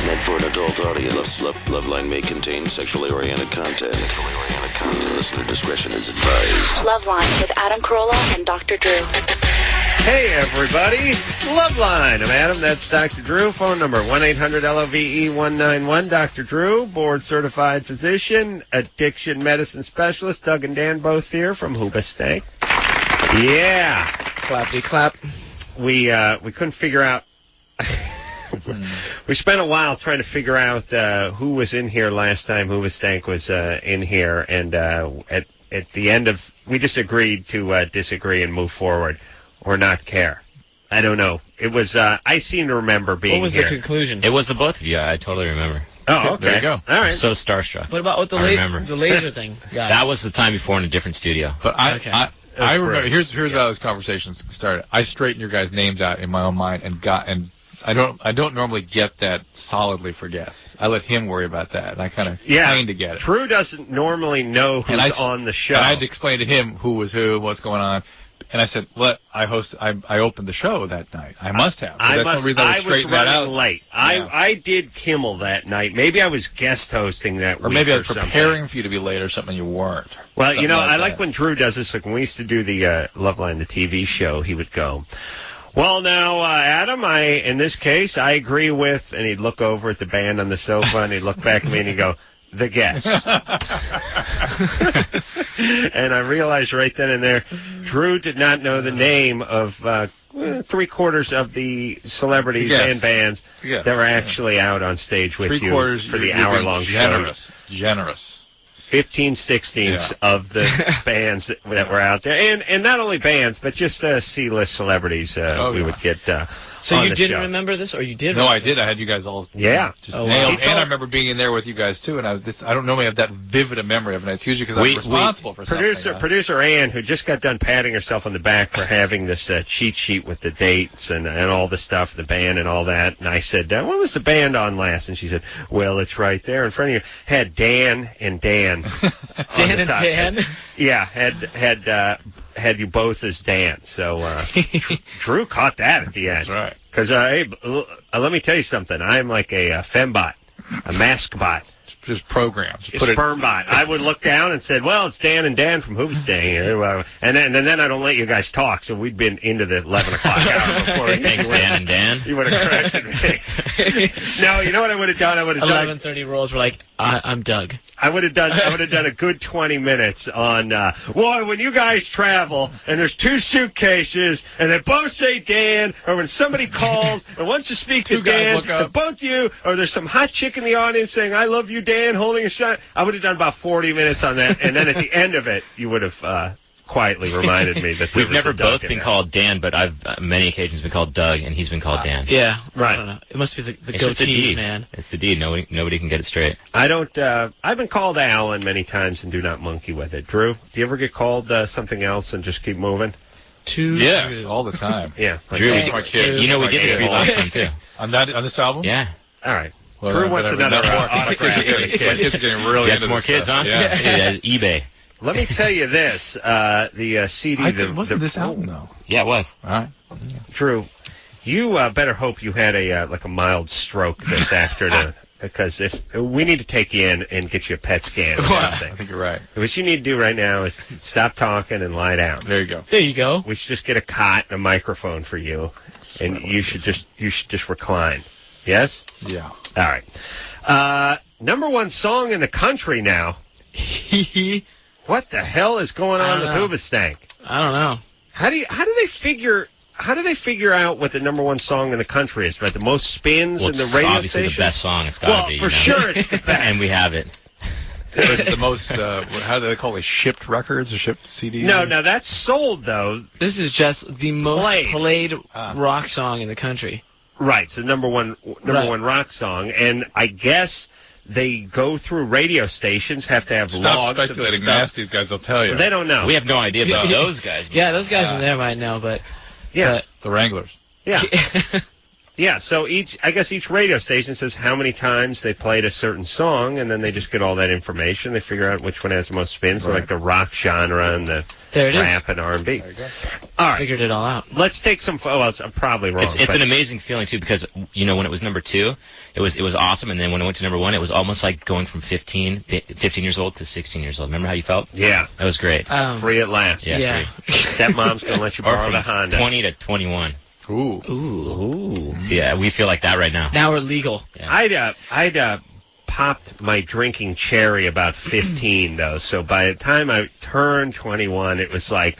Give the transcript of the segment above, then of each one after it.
Meant for an adult audience. LoveLine may contain sexually oriented content. Listener discretion is advised. LoveLine with Adam Carolla and Dr. Drew. Hey, everybody. LoveLine. I'm Adam. That's Dr. Drew. Phone number 1-800-LOVE-191. Dr. Drew, board-certified physician, addiction medicine specialist. Doug and Dan both here from Hoobastank. Yeah. Clappity clap. We couldn't figure out. We spent a while trying to figure out who was in here last time Hoobastank was in here, and at the end of, we just agreed to disagree and move forward or not care. I don't know. It was, I seem to remember being here. What was the conclusion? It was the both of you. I totally remember. Oh, okay. There you go. All right. I'm so starstruck. What about with the laser thing? That was the time before in a different studio. But I remember. Here's how those conversations started. I straightened your guys' names out in my own mind and I don't normally get that solidly for guests. I let him worry about that, and I kind of get it. Drew doesn't normally know who's on the show. And I had to explain to him who was who, what's going on. And I said, "Well, I opened the show that night. I must have. So that's the reason I was running that out. Late. Yeah. I did Kimmel that night. Maybe I was guest hosting that week. Or maybe I was preparing something for you to be late or something. You weren't. Well, you know, I like when Drew does this. Like when we used to do the LoveLine, the TV show, he would go, "Well, now, Adam, in this case, I agree with," and he'd look over at the band on the sofa, and he'd look back at me, and he'd go, "The guest." And I realized right then and there, Drew did not know the name of three-quarters of the celebrities and bands that were actually out on stage with you for the hour-long show. Generous. 15/16 of the bands that were out there. And not only bands, but just C-list celebrities we would get So on you the didn't show. remember this, or you did? No, I did. I had you guys all just nailed. And I remember being in there with you guys, too. And I don't normally have that vivid a memory of it. It's usually because I'm responsible for something. Producer Ann, who just got done patting herself on the back for having this cheat sheet with the dates and all the stuff, the band and all that. And I said, what was the band on last? And she said, well, it's right there in front of you. Had Dan and Dan. Dan and Dan? Yeah, had you both as Dan. So Drew caught that at the end. That's right. Because, hey, let me tell you something. I'm like a fembot, a mask bot. Just programs. A sperm bot. I would look down and said, well, it's Dan and Dan from Hoobastank. And then I don't let you guys talk, so we'd been into the 11 o'clock hour before. Thanks, Dan and Dan. You would have corrected me. No, you know what I would have done? I would have done 11:30 rolls were like, I'm Doug. I would have done a good 20 minutes on when you guys travel and there's two suitcases and they both say Dan, or when somebody calls and wants to speak to Dan, and both you, or there's some hot chick in the audience saying I love you, Dan, holding a shot. I would have done about 40 minutes on that, and then at the end of it, you would have quietly reminded me that we've never both been called Dan, but I've many occasions been called Doug, and he's been called Dan. Yeah, right. I don't know. It must be the goatees, man. It's the D. Nobody can get it straight. I don't. I've been called Alan many times and do not monkey with it. Drew, do you ever get called something else and just keep moving? Yes, all the time. Yeah, Drew, we did this for you last time too. On this album? Yeah. All right. Well, Drew wants another My kids are getting really into more kids, huh? Yeah. eBay. Let me tell you this: the CD. Wasn't this album though? Yeah, it was. All right. Drew, you better hope you had a mild stroke this afternoon, because if we need to take you in and get you a PET scan. I think you're right. What you need to do right now is stop talking and lie down. There you go. There you go. We should just get a cot and a microphone for you, and you should just recline. Yes? Yeah. All right. Number one song in the country now. What the hell is going on with Hoobastank? I don't know. How do they figure out what the number one song in the country is? Right, the most spins in the radio obviously station. The best song. It's got to be. For sure, it's the best, and we have it. Is it the most? How do they call it? Shipped records or shipped CDs? No, that's sold though. This is just the most played rock song in the country. Right, so number one rock song, and I guess they go through radio stations, have to have logs. Stop speculating, Mass. These guys will tell you. Well, they don't know. We have no idea about those guys. Yeah, those guys in there might know, but the Wranglers. Yeah, yeah. So I guess each radio station says how many times they played a certain song, and then they just get all that information. They figure out which one has the most spins, so like the rock genre and the There it is. rap and R&B. All right. Figured it all out. Let's take some. Well, I'm probably wrong. It's an amazing feeling too, because when it was number 2, it was awesome, and then when it went to number 1, it was almost like going from 15 years old to 16 years old. Remember how you felt? Yeah, that was great. Free at last. Yeah. Stepmom's gonna let you borrow the Honda. 20 to 21. Ooh. Yeah, we feel like that right now. Now we're legal. Yeah. I'd popped my drinking cherry about 15 though. So by the time I turned 21, it was like,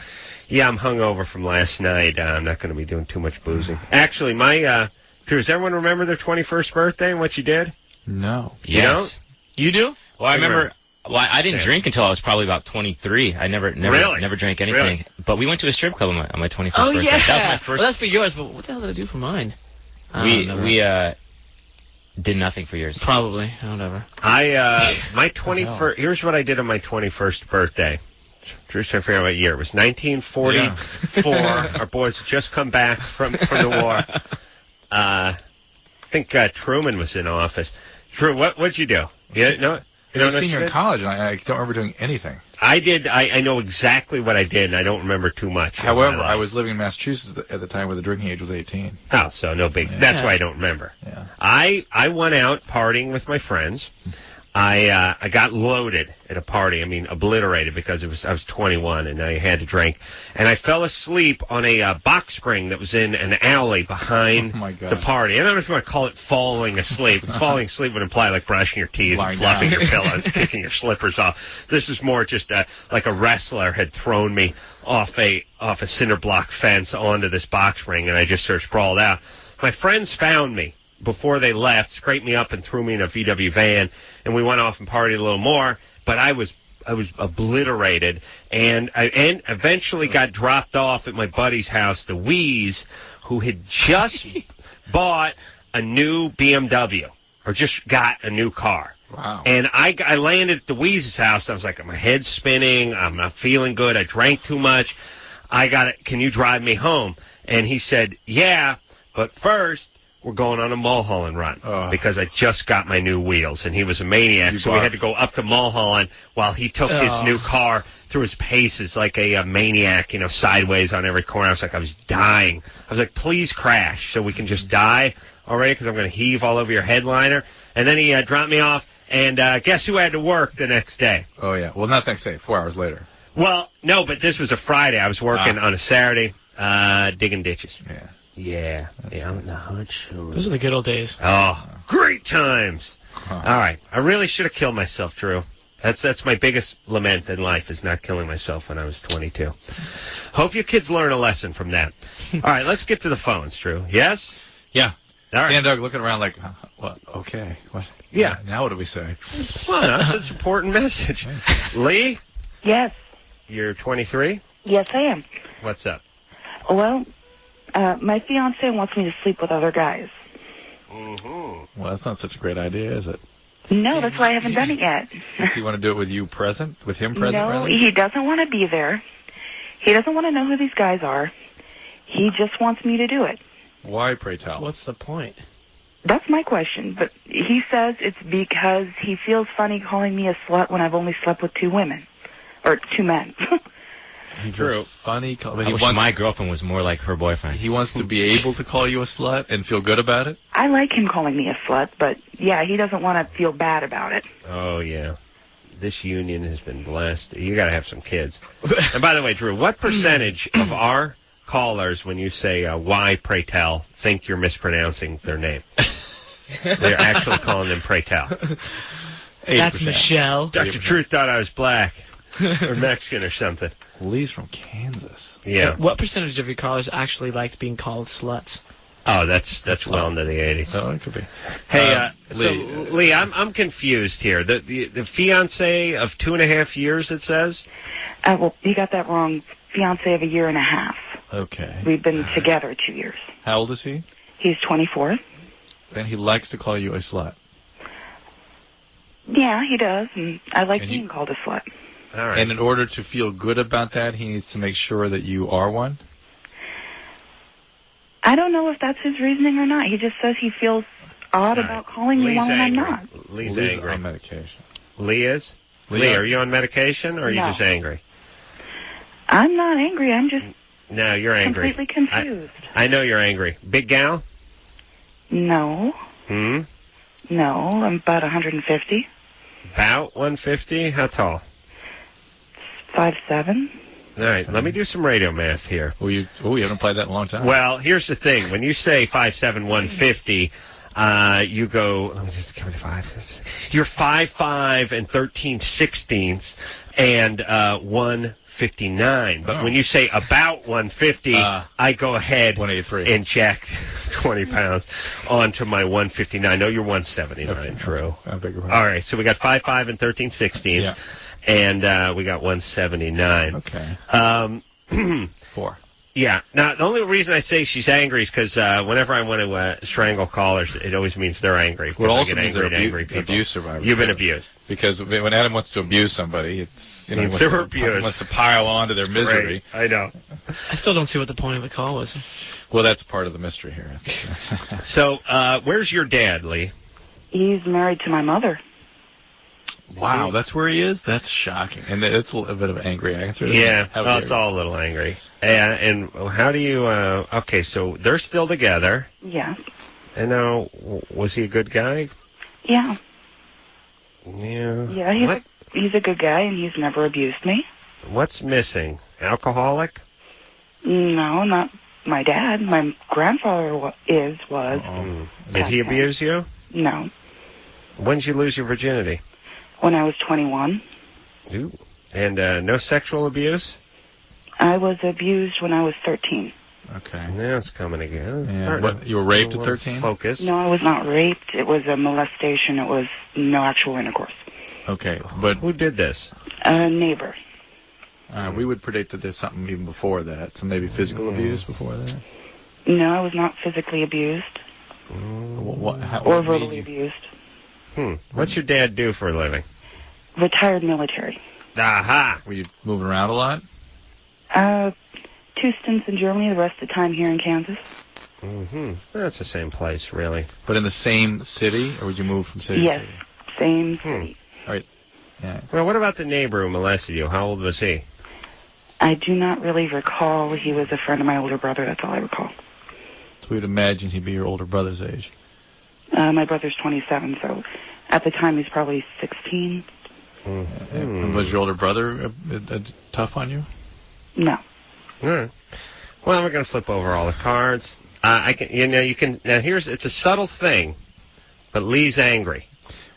yeah, I'm hungover from last night. I'm not going to be doing too much boozing. Actually, Drew, does everyone remember their 21st birthday and what you did? No. Yes. You do? Well, I remember. Well, I didn't drink until I was probably about 23. I never drank anything. Really? But we went to a strip club on my 21st birthday. Yeah. That was my first. Well, that's for yours, but what the hell did I do for mine? We did nothing for yours. Probably. Whatever. My 21st. Here's what I did on my 21st birthday. Drew's trying to figure out what year. It was 1944. Yeah. Our boys had just come back from the war. I think Truman was in office. Drew, what'd you do? I was a senior in college, and I don't remember doing anything. I did. I know exactly what I did, and I don't remember too much. However, I was living in Massachusetts at the time where the drinking age was 18. Oh, so no big. Yeah. That's why I don't remember. Yeah. I went out partying with my friends. I got loaded at a party. I mean, obliterated because I was 21 and I had to drink. And I fell asleep on a box spring that was in an alley behind the party. I don't know if you want to call it falling asleep. Because falling asleep would imply like brushing your teeth and fluffing your pillow and kicking your slippers off. This is more just like a wrestler had thrown me off a cinder block fence onto this box spring, and I just sort of sprawled out. My friends found me before they left, scraped me up and threw me in a VW van, and we went off and partied a little more, but I was obliterated, and I eventually got dropped off at my buddy's house, the Wheeze, who had just bought a new BMW, or just got a new car. Wow. And I landed at the Wheeze's house. I was like, my head's spinning. I'm not feeling good. I drank too much. Can you drive me home? And he said, yeah, but first, we're going on a Mulholland run because I just got my new wheels, and he was a maniac. So we had to go up to Mulholland while he took his new car through his paces like a maniac, sideways on every corner. I was dying. I was like, please crash so we can just die already because I'm going to heave all over your headliner. And then he dropped me off, and guess who had to work the next day? Oh, yeah. Well, not next day, 4 hours later. Well, no, but this was a Friday. I was working on a Saturday digging ditches. Yeah. Yeah, I'm the hot show. Those are the good old days. Oh, great times. All right. I really should have killed myself, Drew. That's my biggest lament in life, is not killing myself when I was 22. Hope you kids learn a lesson from that. All right, let's get to the phones, Drew. Yes? Yeah. All right. And Doug looking around like, what? Okay. What? Yeah. Now what do we say? Well, that's an important message. Lee? Yes. You're 23? Yes, I am. What's up? Well, my fiance wants me to sleep with other guys. Mm-hmm. Well, that's not such a great idea, is it? No, that's why I haven't done it yet. Does he want to do it with him present? No, rather? He doesn't want to be there. He doesn't want to know who these guys are. He just wants me to do it. Why, pray tell? What's the point? That's my question, but he says it's because he feels funny calling me a slut when I've only slept with 2 women. Or 2 men. True. Funny. But I wish my girlfriend was more like her boyfriend. He wants to be able to call you a slut and feel good about it? I like him calling me a slut, but yeah, he doesn't want to feel bad about it. Oh, yeah. This union has been blessed. You got to have some kids. And by the way, Drew, what percentage of our callers, when you say why, pray tell, think you're mispronouncing their name? They're actually calling them pray tell. 8%. That's Michelle. Dr. Truth thought I was black or Mexican or something. Lee's from Kansas. Yeah. What percentage of your callers actually liked being called sluts? Oh, that's well into the 80s. Oh, it could be. Hey, Lee, I'm confused here. The fiance of 2.5 years, it says? Well, you got that wrong. Fiance of 1.5 years. Okay. We've been together 2 years. How old is he? He's 24. Then he likes to call you a slut. Yeah, he does, and I like being called a slut. All right. And in order to feel good about that, he needs to make sure that you are one? I don't know if that's his reasoning or not. He just says he feels odd about calling me one when I'm not. Lee's Lee's angry. on medication. Lee is? Lee, are you on medication or are you just angry? I'm not angry. I'm just No, you're angry. completely confused. I know you're angry. Big gal? No. Hmm? No, I'm about 150. About 150? How tall? 5'7". All right, let me do some radio math here. You haven't played that in a long time. Well, here's the thing. When you say 5'7", 150, you go, let me just give it 5. You're 5'5" and 13/16 and 159. But when you say about 150, I go ahead 183. and check 20 pounds onto my 159. No, you're 179. Okay, true. I figure. All right, so we got 5'5" and 13/16. Yeah. And we got 179. Okay. 4. Yeah. Now, the only reason I say she's angry is because whenever I want to strangle callers, it always means they're angry. Well, it also I get means angry they're people. abuse survivors. You've been abused. Because when Adam wants to abuse somebody, it's he wants to pile on to their misery. Great. I know. I still don't see what the point of the call was. Well, that's part of the mystery here. So, where's your dad, Lee? He's married to my mother. Wow, that's where he is? That's shocking. And it's a bit of an angry answer. Yeah, well, it's all a little angry. And how do you, okay, so they're still together. Yeah. And now, was he a good guy? Yeah. Yeah. Yeah, he's a good guy, and he's never abused me. What's missing? Alcoholic? No, not my dad. My grandfather was. Did he abuse you? No. When did you lose your virginity? When I was 21. Ooh. And no sexual abuse? I was abused when I was 13. Okay. Now it's coming again. Yeah. What, you were raped at 13? Focus. No, I was not raped. It was a molestation. It was no actual intercourse. Okay, but who did this? A neighbor. We would predict that there's something even before that. So maybe physical abuse before that? No, I was not physically abused. Or verbally abused. What's your dad do for a living? Retired military. Aha! Were you moving around a lot? 2 stints in Germany, the rest of the time here in Kansas. That's the same place, really. But in the same city, or would you move from city to city? Yes, same city. All right. Yeah. Well, what about the neighbor who molested you? How old was he? I do not really recall. He was a friend of my older brother. That's all I recall. So we'd imagine he'd be your older brother's age. My brother's 27, so at the time he's probably 16. And was your older brother tough on you? No. All right. Well, we're going to flip over all the cards. Now it's a subtle thing, but Lee's angry.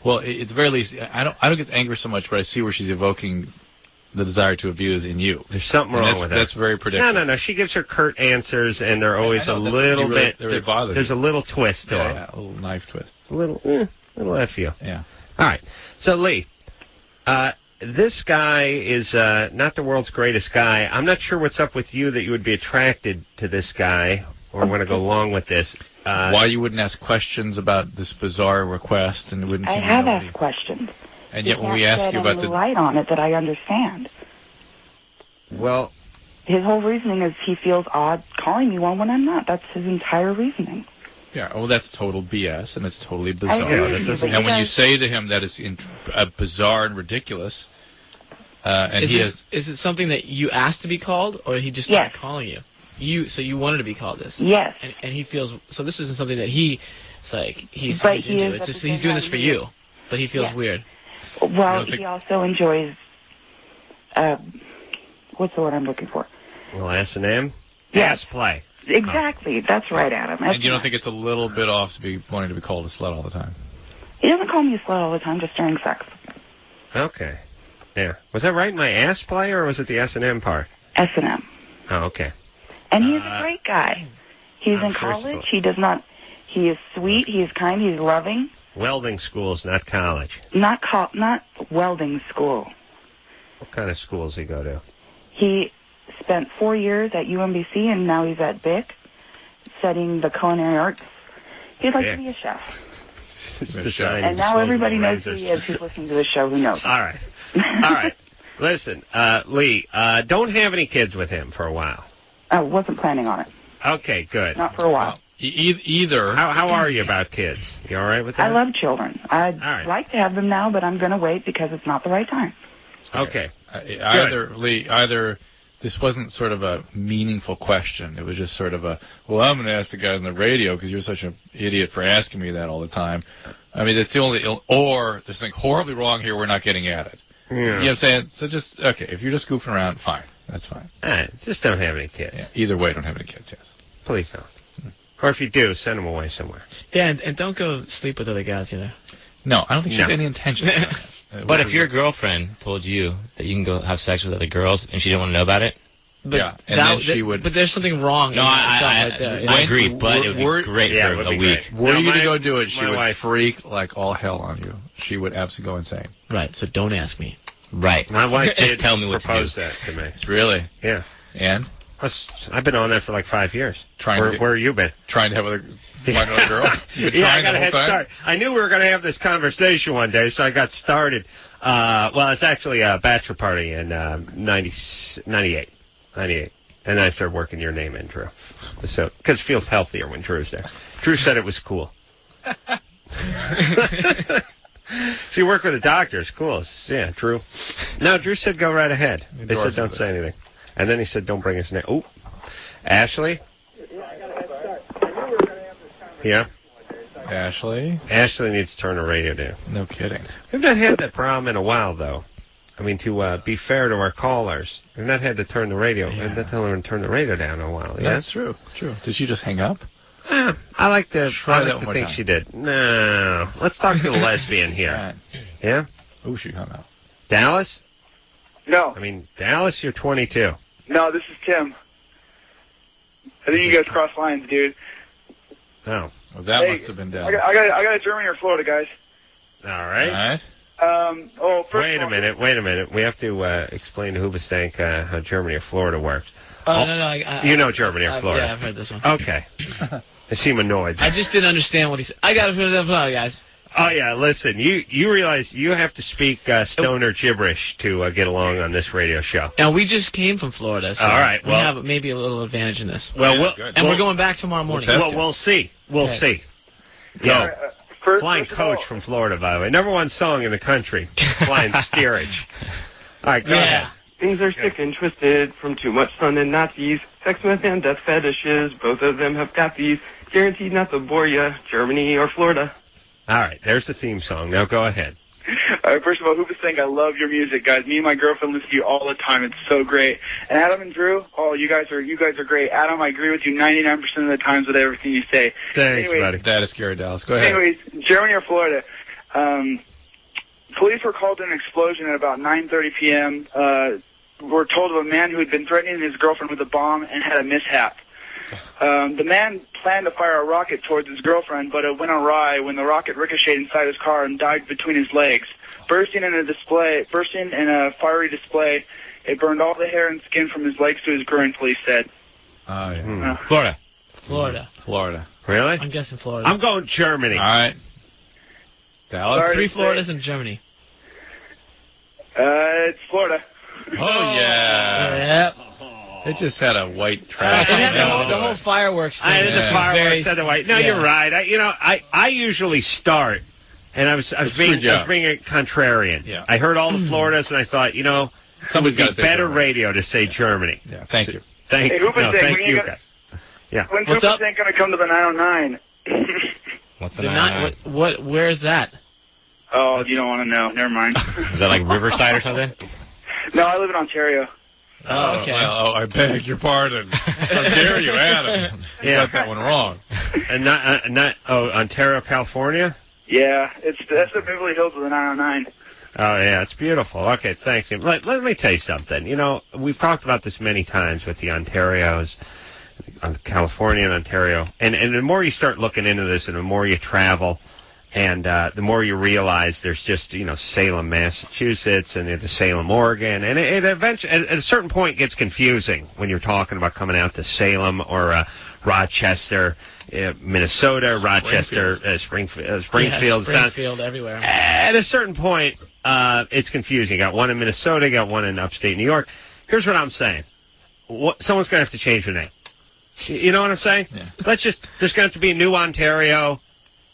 Well, at the very least, I don't get angry so much, but I see where she's evoking the desire to abuse in you. There's something wrong with that. That's very predictable. No. She gives her curt answers, and they're always a little bit. There's a little twist to them. Yeah, a little knife twist. It's a little F you. Yeah. All right. So, Lee, this guy is not the world's greatest guy. I'm not sure what's up with you that you would be attracted to this guy or want to go along with this. Why you wouldn't ask questions about this bizarre request and wouldn't I seem to have know asked questions. And yet when we ask you about the light on it that I understand. Well, his whole reasoning is he feels odd calling me one when I'm not. That's his entire reasoning. Yeah, well, that's total BS, and it's totally bizarre. And when you say to him that is bizarre and ridiculous, and is it something that you asked to be called, or he just started calling you? So you wanted to be called this? Yes. And he feels so. This isn't something that he's into. It's just he's doing this for you, but he feels weird. Well, he also enjoys. What's the word I'm looking for? Well, S&M? Yes. Ass play. Exactly. That's right, Adam. And you don't think it's a little bit off to be wanting to be called a slut all the time? He doesn't call me a slut all the time, just during sex. Okay. Yeah. Was that right in my ass play, or was it the S&M part? S&M. Oh, okay. And he's a great guy. He's in college. He is sweet. He is kind. He's loving. Welding school's not college. Not welding school. What kind of schools he go to? He spent 4 years at UMBC, and now he's at BIC, studying the culinary arts. He'd like to be a chef. And now everybody knows who he is who's listening to the show, who knows. All right. All right. Listen, Lee, don't have any kids with him for a while. I wasn't planning on it. Okay, good. Not for a while. Either. How are you about kids? You all right with that? I love children. I'd like to have them now, but I'm going to wait because it's not the right time. Okay. Either this wasn't sort of a meaningful question. It was just sort of well, I'm going to ask the guy on the radio because you're such an idiot for asking me that all the time. I mean, it's the only, or there's something horribly wrong here, we're not getting at it. Yeah. You know what I'm saying? So just, okay, if you're just goofing around, fine. That's fine. Just don't have any kids. Yeah, either way, don't have any kids, yes. Please don't. Or if you do, send them away somewhere. Yeah, and don't go sleep with other guys either. No, I don't think she has any intention of that. But if your girlfriend told you that you can go have sex with other girls and she didn't want to know about it, but then she would. But there's something wrong. No, I agree, but it would be great for a week. Were you to go do it, she would freak like all hell on you. She would absolutely go insane. Right, so don't ask me. Right. My wife just tell me what to do. That to me. Really? Yeah. And? I've been on that for like 5 years. Where have you been? Trying to have another girl? Yeah, I got a head start. I knew we were going to have this conversation one day, so I got started. Well, it's actually a bachelor party in 98. And then I started working your name in, Drew. So, because it feels healthier when Drew's there. Drew said it was cool. So you work with a doctor. It's cool. Yeah, Drew. No, Drew said go right ahead. They said don't say anything. And then he said don't bring his name. Oh, Ashley? Yeah? Ashley? Ashley needs to turn the radio down. No kidding. We've not had that problem in a while, though. I mean, to be fair to our callers, we've not had to turn the radio. We've not tell her to turn the radio down in a while. Yeah? That's true. It's true. Did she just hang up? I like to try that one more think time. she did. No. Let's talk to the lesbian here. Right. Yeah? Oh, she hung up. Dallas? No. I mean, Dallas, you're 22. No, this is Tim. I think you guys crossed lines, dude. Oh. Well, that must have been Dallas. I got a Germany or Florida, guys. All right. Wait a minute. We have to explain to Hoobastank how Germany or Florida works. No. You know Germany or Florida. Yeah, I've heard this one. Okay. I seem annoyed. I just didn't understand what he said. I got it from the Florida, guys. Oh, yeah, listen, you realize you have to speak stoner gibberish to get along on this radio show. Now, we just came from Florida, so all right, we have maybe a little advantage in this. Well, we're going back tomorrow morning. We'll see. We'll see. Yo, flying coach from Florida, by the way. #1 song in the country, Flying Steerage. All right, go ahead. Things are sick and twisted from too much sun and Nazis. Sex, meth, and death fetishes. Both of them have got these. Guaranteed not to bore ya. Germany or Florida. All right, there's the theme song. Now go ahead. First of all, Hoobastank, I love your music, guys. Me and my girlfriend listen to you all the time. It's so great. And Adam and Drew, you guys are great. Adam, I agree with you 99% of the times with everything you say. Thanks, buddy. That is scary, Dallas. Go ahead. Anyways, Germany or Florida. Police were called to an explosion at about 9:30 p.m. We're told of a man who had been threatening his girlfriend with a bomb and had a mishap. The man planned to fire a rocket towards his girlfriend, but it went awry when the rocket ricocheted inside his car and died between his legs. Bursting in a fiery display, it burned all the hair and skin from his legs to his groin, police said. Oh, yeah. Florida. Really? I'm guessing Florida. I'm going Germany. All right. Dallas? 3 Floridas and Germany. It's Florida. Oh, yeah. Yep. It just had a white trash. It had the whole fireworks thing. The fireworks had the white. No, you're right. I usually start, and I was being a contrarian. Yeah. I heard all the Floridas, and I thought, somebody's got to say better Germany. Radio to say Germany. Yeah, thank you. Thank you, guys. Yeah. When's What's up? Hoobastank going to come to the 909? What's the 909? Where is that? Oh, you don't want to know. Never mind. Is that like Riverside or something? No, I live in Ontario. Oh, okay. I beg your pardon. How dare you, Adam? You got that one wrong. And not Ontario, California? Yeah, that's the Beverly Hills of the 909. Oh, yeah, it's beautiful. Okay, thanks. Let me tell you something. We've talked about this many times with the Ontarios, California and Ontario. And the more you start looking into this and the more you travel, and the more you realize there's just, Salem, Massachusetts, and the Salem, Oregon. And it eventually, at a certain point, gets confusing when you're talking about coming out to Salem or Rochester, Minnesota, Rochester, Springfield. Springfield, everywhere. At a certain point, it's confusing. You got one in Minnesota, you got one in upstate New York. Here's what I'm saying. Someone's going to have to change their name. You know what I'm saying? Yeah. There's going to have to be a new Ontario.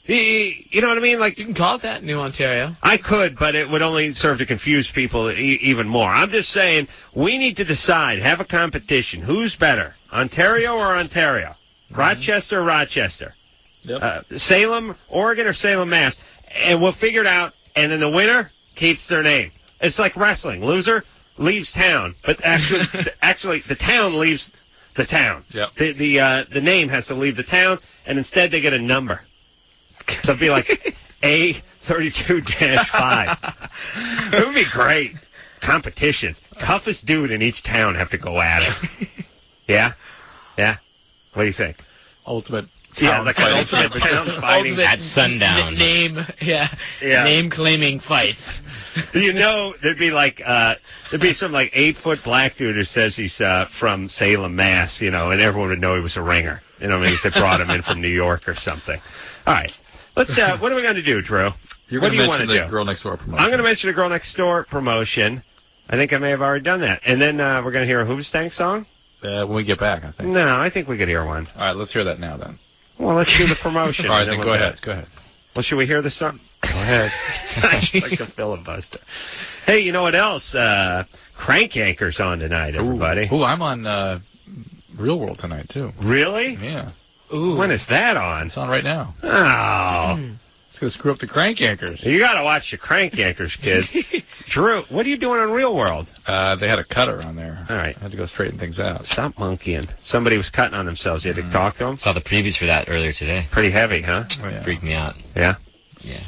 You know what I mean? Like, you can call it that, New Ontario. I could, but it would only serve to confuse people even more. I'm just saying we need to decide, have a competition. Who's better, Ontario or Ontario? Rochester or Rochester? Yep. Salem, Oregon or Salem, Mass. And we'll figure it out, and then the winner keeps their name. It's like wrestling. Loser leaves town, but actually the town leaves the town. Yep. The name has to leave the town, and instead they get a number. So it'd be like A32-5. It would be great. Competitions. Toughest dude in each town have to go at it. Yeah? Yeah? What do you think? Ultimate. Yeah, like an ultimate town fighting. At sundown. Name claiming fights. You know, there'd be some 8-foot black dude who says he's from Salem, Mass, and everyone would know he was a ringer. I mean, if they brought him in from New York or something. All right. Let's. What are we going to do, Drew? What do you want to do? Girl Next Door promotion. I'm going to mention the Girl Next Door promotion. I think I may have already done that. And then we're going to hear a Hoobastank song? When we get back, I think. No, I think we could hear one. All right, let's hear that now, then. Well, let's do the promotion. All right, then go ahead. Well, should we hear the song? Go ahead. I just like a filibuster. Hey, you know what else? Crank Anchor's on tonight, everybody. Ooh, I'm on Real World tonight, too. Really? Yeah. Ooh. When is that on? It's on right now. Oh. It's going to screw up the Crank Anchors. You got to watch the Crank Anchors, kids. Drew, what are you doing on Real World? They had a cutter on there. All right. I had to go straighten things out. Stop monkeying. Somebody was cutting on themselves. You had to talk to them? Saw the previews for that earlier today. Pretty heavy, huh? Oh, yeah. Freaked me out. Yeah? Yeah.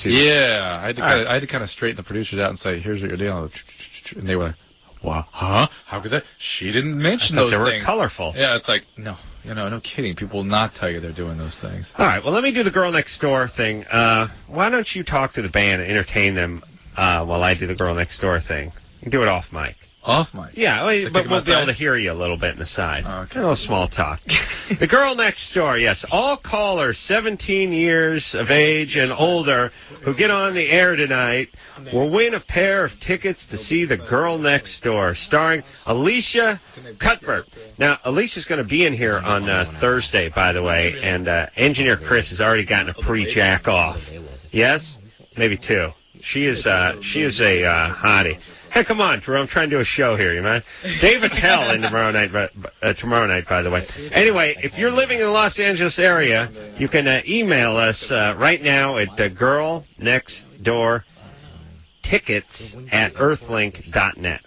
Yeah. I had to kind of straighten the producers out and say, here's what you're dealing with. And they were like, what? Huh? How could that? She didn't mention those things. They were colorful. Yeah, it's like, no, no kidding. People will not tell you they're doing those things. All right, well, let me do the Girl Next Door thing. Why don't you talk to the band and entertain them while I do the Girl Next Door thing? You can do it off mic. Off mic? Yeah, but we'll be able to hear you a little bit in the side. Okay. A little small talk. The Girl Next Door, yes. All callers 17 years of age and older who get on the air tonight will win a pair of tickets to see The Girl Next Door, starring Alicia Cuthbert. Now, Alicia's going to be in here on Thursday, by the way, and Engineer Chris has already gotten a pre-jack off. Yes? Maybe 2. She is a hottie. Hey, come on, Drew. I'm trying to do a show here, you man. Dave Attell in tomorrow night, by the way. Anyway, if you're living in the Los Angeles area, you can email us right now at girlnextdoortickets@earthlink.net.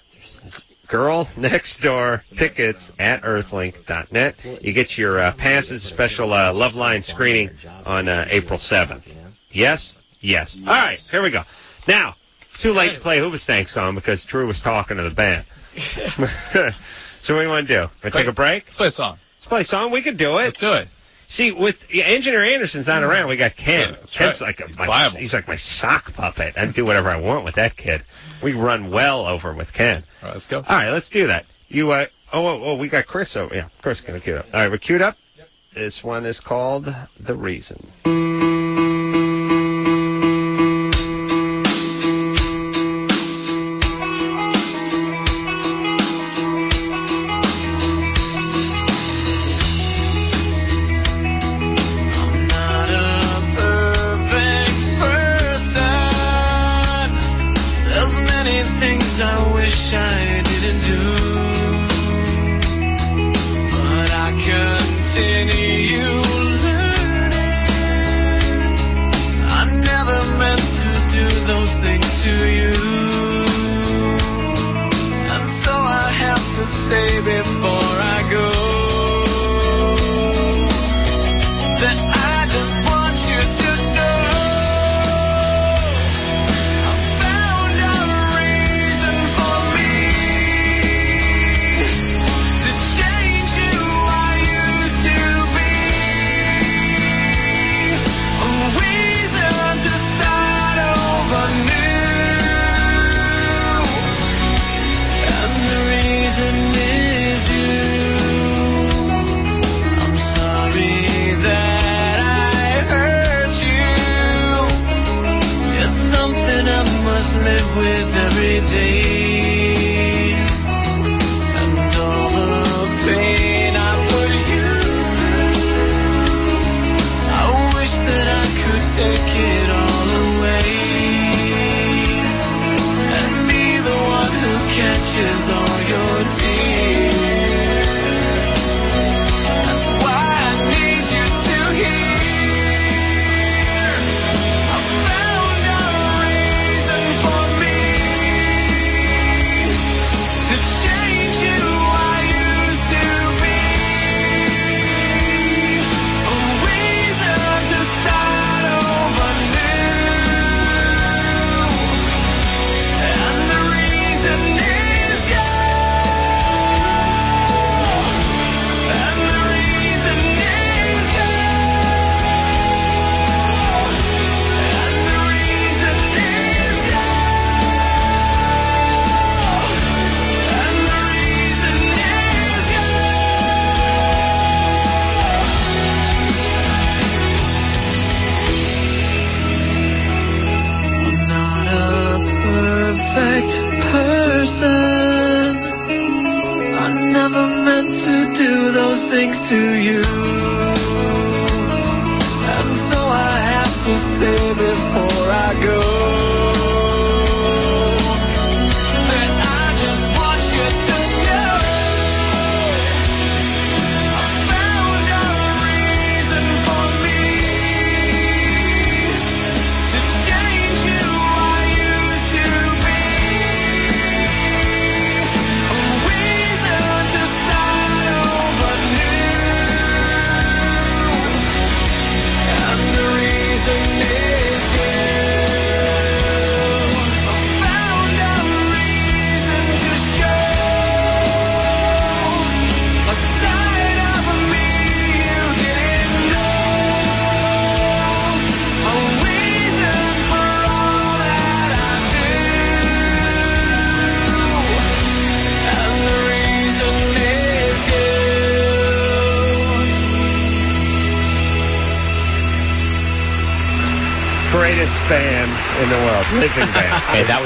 girlnextdoortickets@earthlink.net. You get your passes, special LoveLine screening on April 7th. Yes? Yes. All right, here we go. Now, it's too late to play a Hoobastank song because Drew was talking to the band. So what do you want to do? Want to take a break? Let's play a song. Let's play a song. We can do it. Let's do it. See, with Engineer Anderson's not around, we got Ken. Yeah, Ken's right. he's like my sock puppet. I do whatever I want with that kid. We run well over with Ken. All right, let's go. All right, let's do that. You, we got Chris over. Yeah, Chris going to cue it up. All right, we're queued up. This one is called The Reason. I wish I didn't do, but I continue learning. I never meant to do those things to you, and so I have to say before I go that I just want you to know. Live with every day, and all the pain I put you through, I wish that I could sings to you. And so I have to say before I go that I just want you to know I found a reason for me to change who I used to be. A reason to start over new. And the reason is you. I found a reason to show a side of me you didn't know. A reason for all that I do. And the reason is you. Greatest band in the world, living band. Hey, that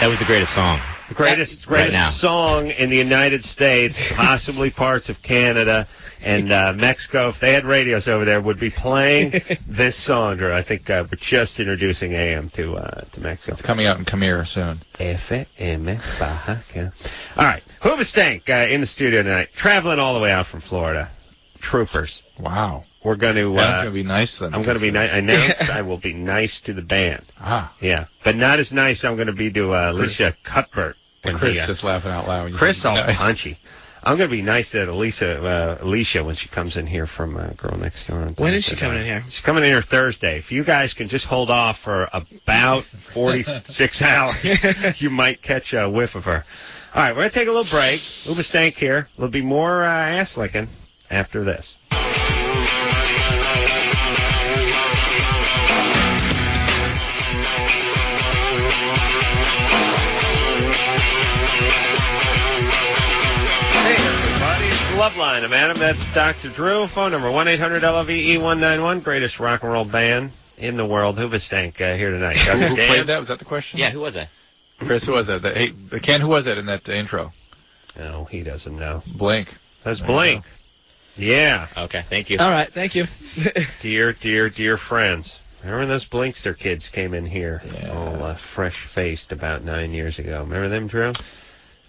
was the greatest song. The greatest Right now. song in the United States, possibly parts of Canada and Mexico. If they had radios over there, would be playing this song. Drew. I think we're just introducing AM to Mexico. It's coming out in Khmer soon. FM Baja. All right, Hoobastank in the studio tonight, traveling all the way out from Florida. Troopers. Wow. We're going to. That's going to be nice then. I'm going to be nice. I announced I will be nice to the band. Ah. Yeah, but not as nice I'm going to be to Alicia Cuthbert. Chris just laughing out loud. When you Chris say all nice. punchy. I'm going to be nice to Alicia when she comes in here from Girl Next Door. When is she coming in here? She's coming in here Thursday. If you guys can just hold off for about 46 hours, you might catch a whiff of her. All right, we're going to take a little break. Hoobastank here. There'll be more ass licking after this. LoveLine. I'm Adam. That's Dr. Drew. Phone number 1-800-LOVE-191. Greatest rock and roll band in the world. Hoobastank here tonight. Who played that? Was that the question? Yeah, who was that? Chris, who was that? Hey, Ken, who was that in that intro? No, he doesn't know. Blink. That's Blink. Yeah. Okay, thank you. All right, thank you. Dear friends. Remember those Blinkster kids came in here all fresh-faced about 9 years ago. Remember them, Drew?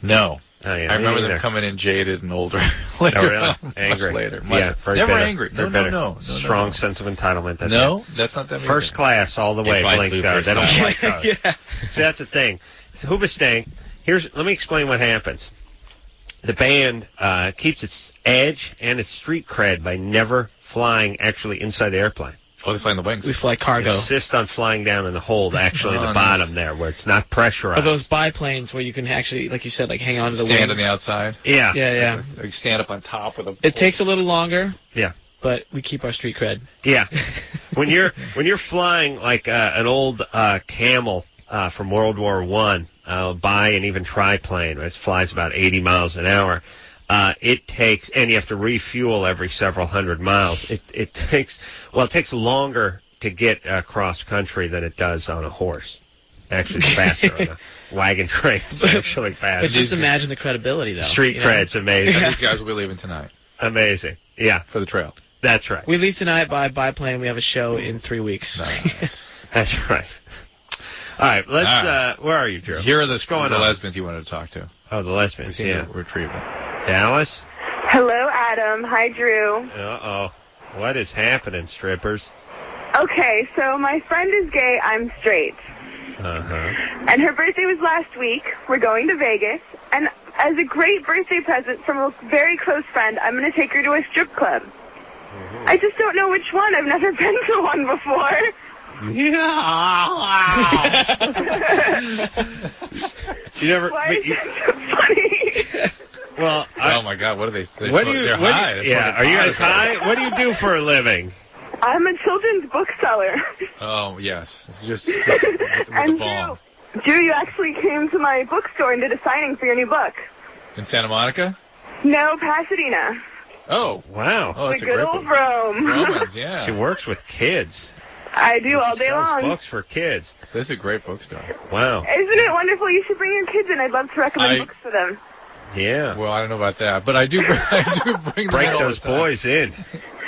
No. Oh, yeah, I remember them coming in jaded and older later. Oh, really? Angry. Much later. Yeah, very never bitter. angry. Very No, bitter. no. Strong sense of entitlement. That's not that. First class all the way. probably Blink flew does. first They don't class. like those. Yeah. See, that's the thing. So Hoobastank. Let me explain what happens. The band keeps its edge and its street cred by never flying actually inside the airplane. Oh, they fly in the wings. We fly cargo. Insist on flying down in the hold, actually, the bottom there, where it's not pressurized. Or those biplanes where you can actually, like you said, like hang on to the stand wings. on the outside. Yeah. Yeah. Like stand up on top with a. It takes a little longer. Yeah. But we keep our street cred. Yeah. when you're flying like an old Camel from World War I, bi and even triplane, it flies about 80 miles an hour. It takes, and you have to refuel every several hundred miles. It takes longer to get across country than it does on a horse. Actually, it's faster on a wagon train. It's actually faster. But just imagine the credibility, though. Street cred's amazing. These guys will be leaving tonight. Amazing. Yeah. For the trail. That's right. We leave tonight by biplane. We have a show in 3 weeks. That's right. All right, let's. Where are you, Drew? Here are the going on? lesbians you wanted to talk to. Oh, the lesbians. Yeah. Retrieve them. Dallas. Hello, Adam. Hi, Drew. Uh-oh. What is happening, strippers? Okay, so my friend is gay. I'm straight. Uh-huh. And her birthday was last week. We're going to Vegas. And as a great birthday present from a very close friend, I'm going to take her to a strip club. Mm-hmm. I just don't know which one. I've never been to one before. You never. Why is that so funny? Well, oh my God, what are they? They're high. Yeah, are you guys high? What do you do for a living? I'm a children's bookseller. Oh yes, it's just with and the bomb. Drew, you actually came to my bookstore and did a signing for your new book. In Santa Monica? No, Pasadena. Oh wow! Oh, that's the a good great old Rome. Romans, yeah. She works with kids. I do all day sells long. Books for kids. This is a great bookstore. Wow! Isn't it wonderful? You should bring your kids in. I'd love to recommend books for them. Yeah. Well, I don't know about that, but I do bring them Break in all those the time. boys in.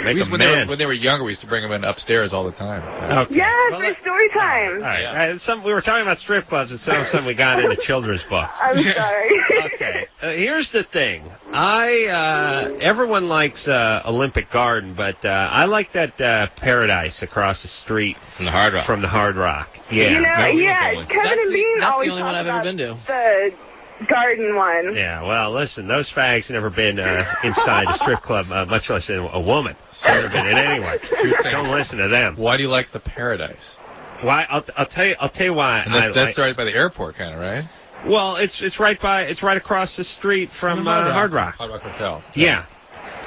Make them men. When they were younger, we used to bring them in upstairs all the time. So. Okay. Yeah, for story time. All right. We were talking about strip clubs. It's something we got into children's books. I'm sorry. Okay. Here's the thing. Everyone likes Olympic Garden, but I like that Paradise across the street from the Hard Rock. Yeah. Kevin and Bean That's always the only one I've ever been to. The garden one. Yeah, well, listen, those fags never been inside a strip club, much less a woman. Never been in anyone. Don't listen to them. Why do you like the Paradise? Why? I'll tell you why. And that's right by the airport, kind of, right? Well, it's right across the street from Hard Rock. Hard Rock Hotel. Yeah.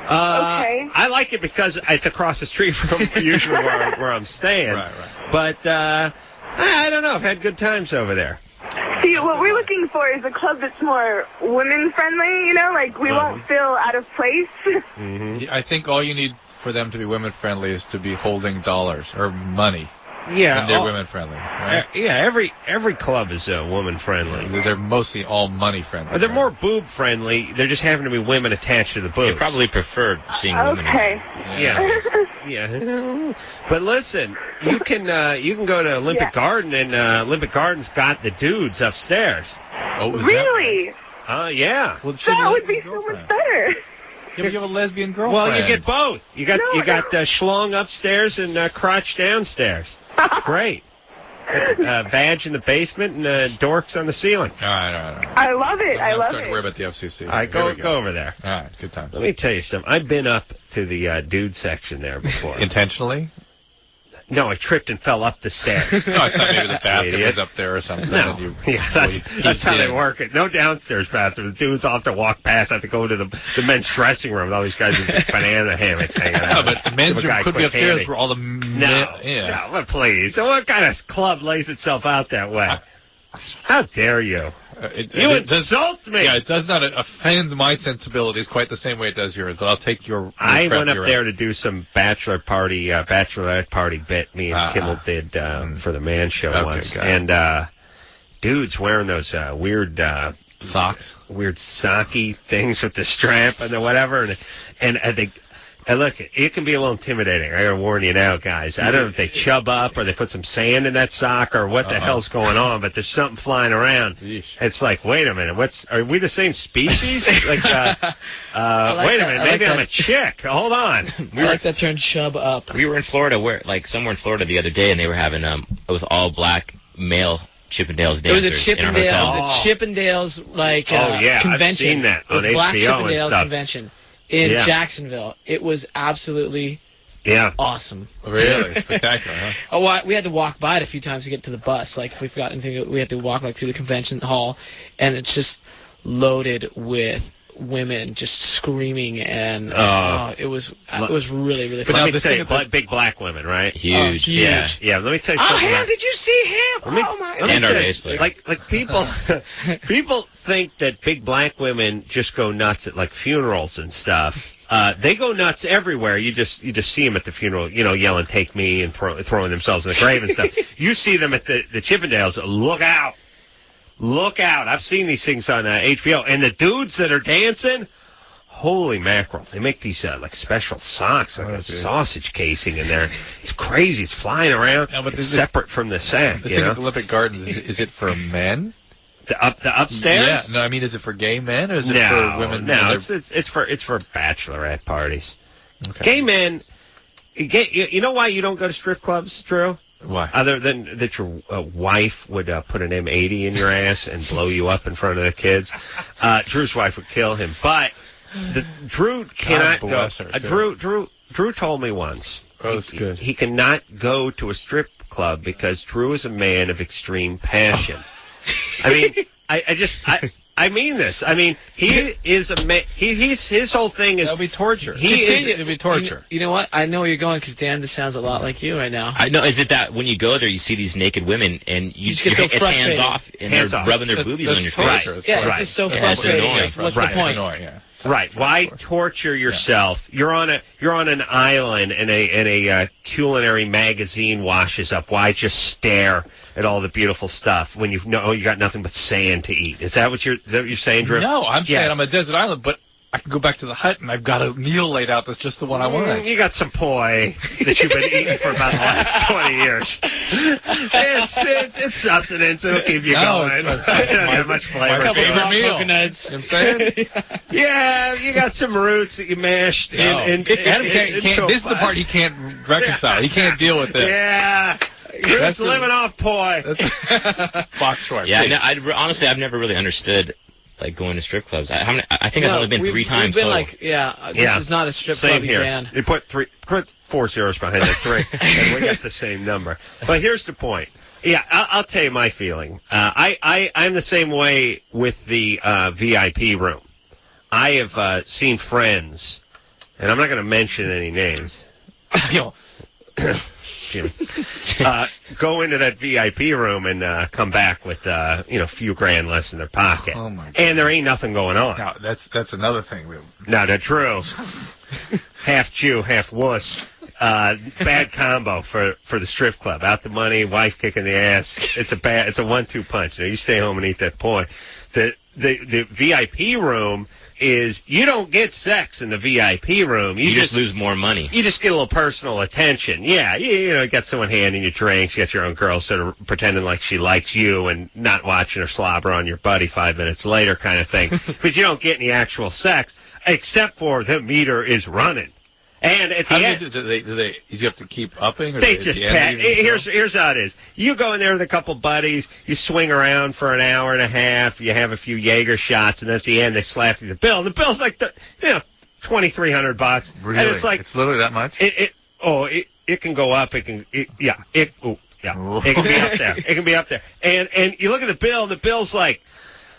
Okay. I like it because it's across the street from usually where I'm staying. Right. But I don't know. I've had good times over there. See, what we're looking for is a club that's more women-friendly, like we won't feel out of place. Mm-hmm. I think all you need for them to be women-friendly is to be holding dollars or money. Yeah. And they're women-friendly, right? Every club is woman-friendly. They're mostly all money-friendly. They're more boob-friendly. There just happen to be women attached to the boobs. You probably prefer seeing women. Okay. Yeah. But listen, you can go to Olympic Garden, and Olympic Garden's got the dudes upstairs. Oh, really? Yeah. Well, that would be so much better. Yeah, but you have a lesbian girlfriend. Well, you get both. You got schlong upstairs and crotch downstairs. Great. Badge in the basement and dorks on the ceiling. All right. I love it. I'm starting to worry about the FCC. All right, go over there. All right, good times. Let me tell you something. I've been up to the dude section there before. Intentionally? No, I tripped and fell up the stairs. No, I thought maybe the bathroom was up there or something. No. That's how they work it. No downstairs bathroom. The dudes all have to walk past. I have to go to the men's dressing room with all these guys with banana hammocks hanging out. No, but the men's room could be upstairs where all the No, but please. So what kind of club lays itself out that way? How dare you? You insult me. Yeah, it does not offend my sensibilities quite the same way it does yours, but I'll take your I went up there to do some bachelorette party bit me and Kimmel did for the Man Show once. And dudes wearing those weird socks, weird socky things with the strap and the whatever. And look, it can be a little intimidating. I gotta warn you now, guys. I don't know if they chub up or they put some sand in that sock or what the hell's going on, but there's something flying around. It's like, wait a minute, are we the same species? Like, wait a minute, maybe I'm a chick. Hold on. I like that term, chub up. We were in Florida, somewhere in Florida the other day, and they were having it was all black male Chippendales dancers. It was a Chippendales convention. I've seen that on HBO Black Chippendales and stuff. Convention in Jacksonville. It was absolutely awesome. Really? Spectacular, huh? Oh, we had to walk by it a few times to get to the bus. Like, if we forgot anything, we had to walk through the convention hall, and it's just loaded with women just screaming, and it was really, really fun. Let me tell you, big black women, right? Huge. Yeah. Let me tell you something. Did you see him? And our bass player. Like people think that big black women just go nuts at like funerals and stuff. They go nuts everywhere. You just see them at the funeral, yelling "Take me" and throwing themselves in the grave and stuff. You see them at the Chippendales. Look out! Look out! I've seen these things on HBO, and the dudes that are dancing. Holy mackerel! They make these like special socks, like a sausage casing in there. It's crazy. It's flying around. Yeah, but it's separate from the sack. This thing at the Olympic Gardens, is it for men? The upstairs? Yeah. No, I mean, is it for gay men or is it for women? No, it's for bachelorette parties. Okay. Gay men. You know why you don't go to strip clubs, Drew? Why? Other than that your wife would put an M80 in your ass and blow you up in front of the kids. Drew's wife would kill him. But Drew cannot go. Drew told me once. Oh, that's good. He cannot go to a strip club because Drew is a man of extreme passion. I mean, I mean this. I mean, he is a man. His whole thing is. That'll be torture. It'll be torture. You know what? I know where you're going because Dan, this sounds a lot like you right now. I know. Is it that when you go there, you see these naked women and it's hands off and they're rubbing their boobies on your face? Right. Yeah, it's just so frustrating. What's the point? Annoying, yeah. Right. Why torture yourself? Yeah. You're on an island and a culinary magazine washes up. Why just stare at all the beautiful stuff when you know you got nothing but sand to eat? Is that what you're saying, Drew? No, I'm saying I'm a desert island, but I can go back to the hut and I've got a meal laid out that's just the one I want. You got some poi that you've been eating for about the last 20 years. It's sustenance. It'll keep you going. It doesn't have much flavor. A couple small coconuts. You know what I'm saying? Yeah, you got some roots that you mashed. Adam can't, this is the part he can't reconcile. He can't deal with this. Yeah. That's living off poi. Bok choy. Yeah, honestly, I've never really understood like going to strip clubs. I think I've only been 3 times. We've been total. This is not a strip club again. You put 4 zeros behind that 3, and we got the same number. But here's the point. Yeah, I'll tell you my feeling. I'm the same way with the VIP room. I have seen friends, and I'm not going to mention any names. Go into that VIP room and come back with a few grand less in their pocket. Oh my God. And there ain't nothing going on. No, that's another thing. No, that's true. Half Jew, half wuss. Bad combo for the strip club. Out the money, wife kicking the ass. It's a 1-2 punch. You stay home and eat that poi. The VIP room is you don't get sex in the VIP room. You just lose more money. You just get a little personal attention. Yeah, you got someone handing you drinks. You got your own girl sort of pretending like she likes you and not watching her slobber on your buddy 5 minutes later kind of thing. But you don't get any actual sex except for the meter is running. And at the end, do you have to keep upping? Or they just here's how it is. You go in there with a couple buddies, you swing around for an hour and a half, you have a few Jaeger shots, and at the end they slap you the bill. And the bill's like $2,300. Really? And it's like it's literally that much? It can go up. It can be up there. It can be up there. And you look at the bill, and the bill's like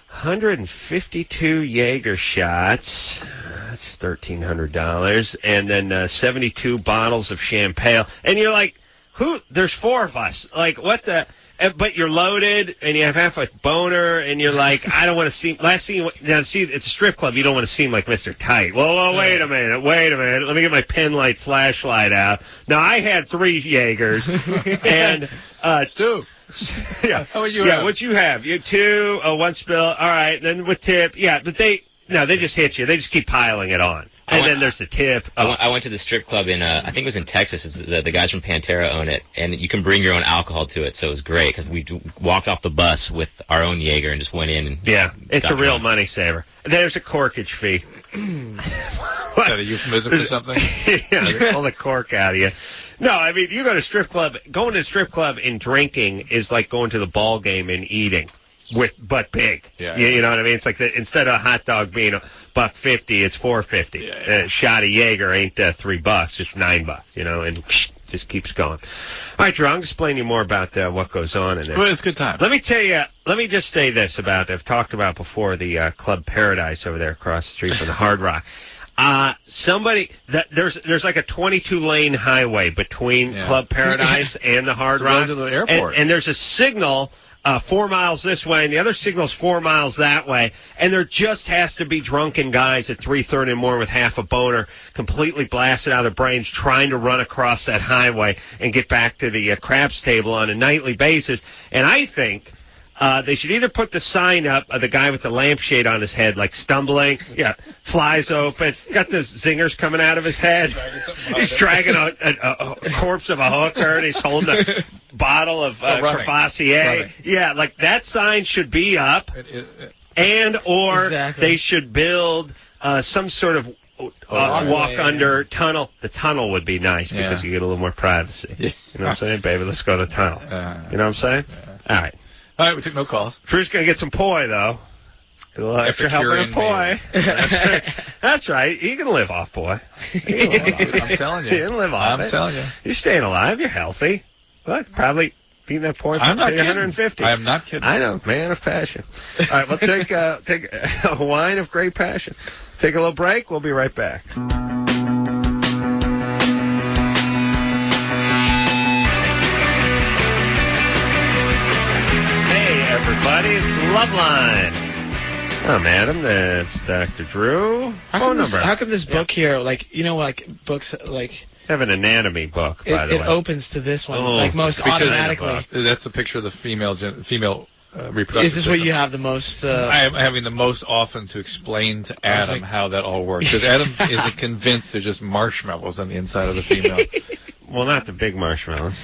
152 Jaeger shots. That's $1,300, and then 72 bottles of champagne. And you're like, who? There's 4 of us. Like, what the? But you're loaded, and you have half a boner, and you're like, I don't want to seem. Last thing, it's a strip club. You don't want to seem like Mr. Tight. Well, wait a minute. Let me get my pen light flashlight out. Now, I had 3 Jaegers, and it's 2. Yeah. How would you have? What'd you have? You had 2, 1 spill. All right, then with tip. Yeah, but they just hit you. They just keep piling it on. And then there's the tip. I went to the strip club in, I think it was in Texas. The guys from Pantera own it. And you can bring your own alcohol to it, so it was great. Because we walked off the bus with our own Jaeger and just went in. And it's a real money saver. There's a corkage fee. Is that a euphemism for something? Yeah, they pull the cork out of you. No, I mean, you go to a strip club. Going to a strip club and drinking is like going to the ball game and eating. But big. Yeah. You know what I mean? It's like instead of a hot dog being $1.50, it's $4.50. Yeah. A shot of Jaeger ain't $3, it's $9, and just keeps going. All right, Drew, I'll explain you more about what goes on in there. Well, it's a good time. Let me just say this about, I've talked about before, the Club Paradise over there across the street from the Hard Rock. There's like a 22-lane highway between Club Paradise and the Hard Rock. To the airport. And there's a signal 4 miles this way, and the other signal's 4 miles that way. And there just has to be drunken guys at 3:30 in the morning with half a boner, completely blasted out of their brains, trying to run across that highway and get back to the craps table on a nightly basis. And I think they should either put the sign up of the guy with the lampshade on his head, like stumbling, flies open, got the zingers coming out of his head. He's dragging a corpse of a hooker, and he's holding a bottle of Crevassier. Yeah, like that sign should be up, or they should build some sort of walk under tunnel. The tunnel would be nice because you get a little more privacy. You know what I'm saying, baby? Let's go to the tunnel. You know what I'm saying? All right. All right, we took no calls. Drew's going to get some poi, though. A little extra help in poi. That's right. You can live off poi. I'm telling you. You can live off it. I'm telling you. You're staying alive. You're healthy. Look, probably beating that poi for I'm not 150. I am not kidding. I know. Man of passion. All right, we'll take a wine of great passion. Take a little break. We'll be right back. Everybody, it's LoveLine. I'm Adam. That's Dr. Drew. Phone number. How come this book here, like, books, like... I have an anatomy book, by the way. It opens to this one, most automatically. That's a picture of the female reproductive Is this system. what you have the most... I am having the most often to explain to Adam how that all works. Because Adam isn't convinced there's just marshmallows on the inside of the female. Well, not the big marshmallows.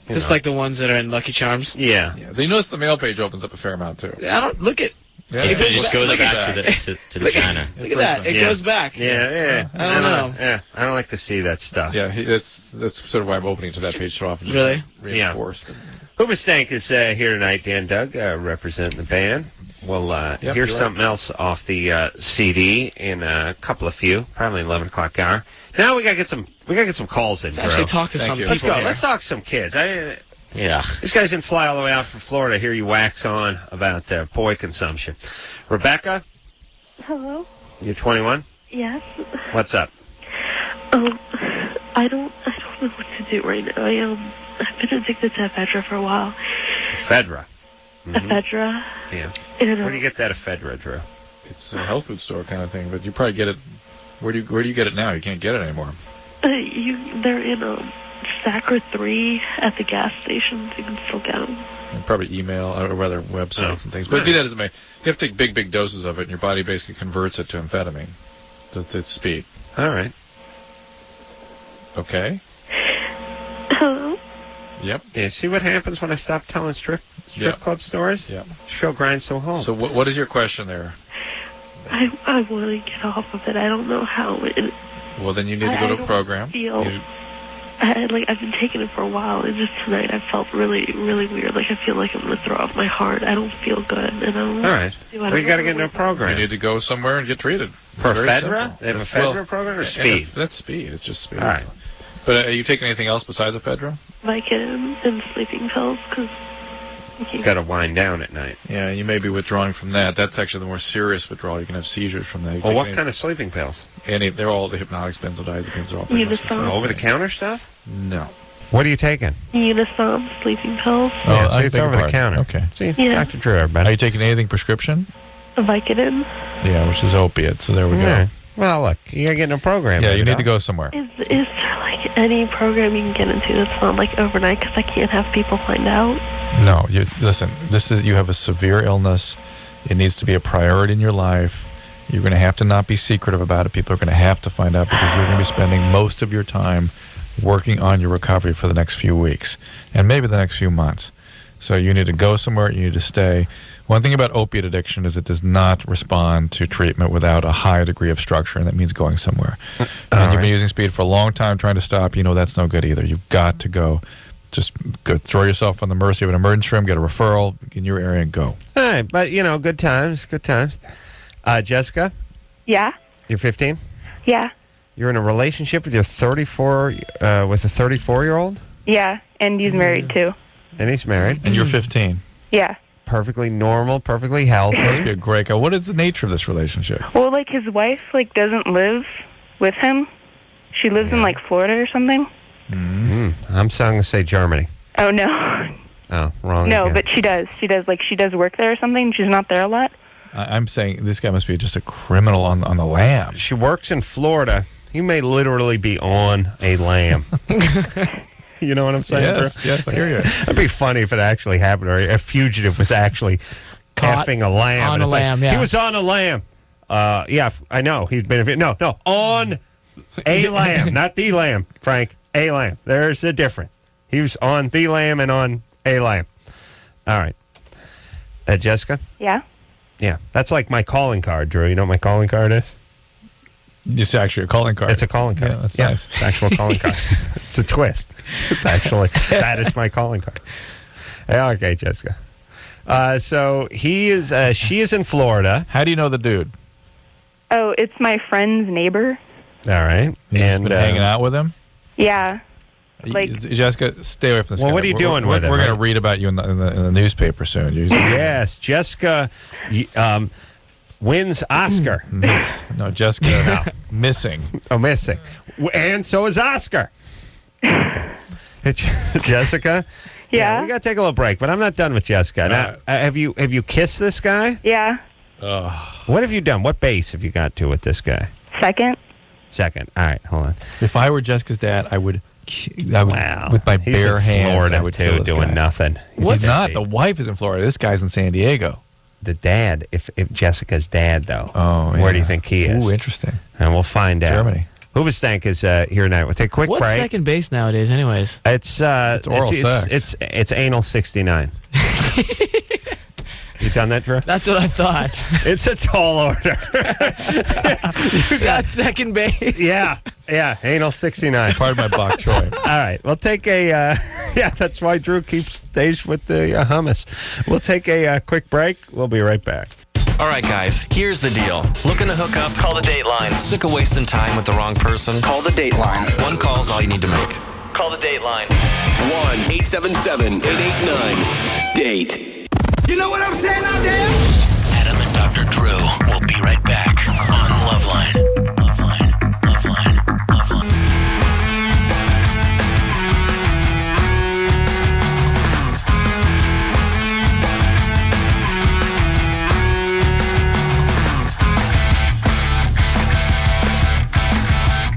Just like the ones that are in Lucky Charms? Yeah. You notice the male page opens up a fair amount, too. I don't... Look at... Yeah, it just goes back to the vagina. Look at that. It goes back. Yeah. I don't know. Yeah, I don't like to see that stuff. Yeah, that's sort of why I'm opening to that page so often. Really? Reinforce. Hoobastank is here tonight. Dan Doug representing the band. We'll hear something else off the CD in a couple of probably 11 o'clock hour. Now we gotta get some calls in. Let's actually talk to some people. Let's go. Here. Let's talk to some kids. This guy's didn't fly all the way out from Florida. Hear you wax on about boy consumption. Rebecca? Hello? You're 21? Yes. What's up? I don't know what to do right now. I've been addicted to ephedra for a while. Ephedra? Mm-hmm. Ephedra? Yeah. Where do you get that ephedra, Drew? It's a health food store kind of thing, but you probably get it... Where do you get it now? You can't get it anymore. They're in Sacra 3 at the gas stations. You can still get them. And probably email, or rather websites and things. But be that as it may, you have to take big doses of it, and your body basically converts it to amphetamine. To speed. All right. Okay. Hello? Yep. Yeah, see what happens when I stop telling strip club stories? Yeah. Show grinds to a halt. So what is your question there? I want to get off of it. I don't know how. Well, then you need to go to a program. I've been taking it for a while, and just tonight I felt really, really weird. Like I feel like I'm going to throw off my heart. I don't feel good, and I don't. All right. Well, you got to get into a program. You need to go somewhere and get treated. For ephedra? They have a ephedra program or speed? That's speed. It's just speed. All right. But are you taking anything else besides ephedra? Vicodin and sleeping pills, because you got to wind down at night. Yeah, you may be withdrawing from that. That's actually the more serious withdrawal. You can have seizures from that. Well, what kind of sleeping pills? They're all the hypnotics, benzodiazepines. They're all pretty much the same. Over-the-counter stuff? No. What are you taking? Unisom sleeping pills. Oh, see, it's over the counter. Okay. See, Dr. Drew, everybody. Are you taking anything prescription? Vicodin. Yeah, which is opiate. So there we go. Well, look, you got to get in a program. Yeah, you need to go somewhere. Is there any program you can get into that's not overnight? Because I can't have people find out. No, listen. You have a severe illness. It needs to be a priority in your life. You're going to have to not be secretive about it. People are going to have to find out because you're going to be spending most of your time working on your recovery for the next few weeks and maybe the next few months. So you need to go somewhere. You need to stay. One thing about opiate addiction is it does not respond to treatment without a high degree of structure, and that means going somewhere. And you've been using speed for a long time trying to stop. That's no good either. You've got to go. Just go throw yourself on the mercy of an emergency room, get a referral in your area, and go. All right, but, good times. Jessica? Yeah? You're 15? Yeah. You're in a relationship with your 34-year-old? Yeah, and he's married, too. And he's married. And you're 15? Yeah. Perfectly normal, perfectly healthy. Must be a great guy. What is the nature of this relationship? Well, his wife, doesn't live with him. She lives in, Florida or something. I'm going to say Germany. Oh, no. Oh, wrong No, again. but she does. She does work there or something. She's not there a lot. I'm saying this guy must be just a criminal on the lam. She works in Florida. You may literally be on a lamb. You know what I'm saying? Yes, I hear you. It'd be funny if it actually happened, or a fugitive was actually effing a lamb. On a lamb, yeah. He was on a lamb. Yeah, I know. He's been no, on a lamb, not the lamb, Frank. A lamb. There's a difference. He was on the lamb and on a lamb. All right. Jessica? Yeah? Yeah. That's like my calling card, Drew. You know what my calling card is? It's actually a calling card. It's a calling card. Yeah, that's nice. It's an actual calling card. It's a twist. It's actually, that is my calling card. Yeah, okay, Jessica. So she is in Florida. How do you know the dude? Oh, it's my friend's neighbor. All right. And been hanging out with him? Yeah. Jessica, stay away from this guy. What are you doing with him? We're going to read about you in the newspaper soon. Yes, Jessica wins Oscar. No, Jessica missing. Oh, missing. And so is Oscar. Jessica? Yeah. We got to take a little break, but I'm not done with Jessica. Now, have you kissed this guy? Yeah. What have you done? What base have you got to with this guy? Second. All right, hold on. If I were Jessica's dad, I would Wow. with my He's bare in hands, Florida I would too, kill this doing guy. nothing. He's not. The wife is in Florida. This guy's in San Diego. The dad, if Jessica's dad, though. Oh, yeah. Where do you think he is? Ooh, interesting. And we'll find out. Germany. Hoobastank is here tonight. We'll take a quick What's break. second base nowadays, anyways? It's oral sex. It's anal 69. You done that, Drew? That's what I thought. It's a tall order. That's second base. Yeah, anal 69. Part of my bok choy. All right, we'll take a. That's why Drew stays with the hummus. We'll take a quick break. We'll be right back. All right, guys, here's the deal. Looking to hook up? Call the Dateline. Sick of wasting time with the wrong person? Call the Dateline. One call's all you need to make. Call the Dateline. 1-877-889-DATE. You know what I'm saying out there? Adam and Dr. Drew will be right back on LoveLine. LoveLine. LoveLine. LoveLine.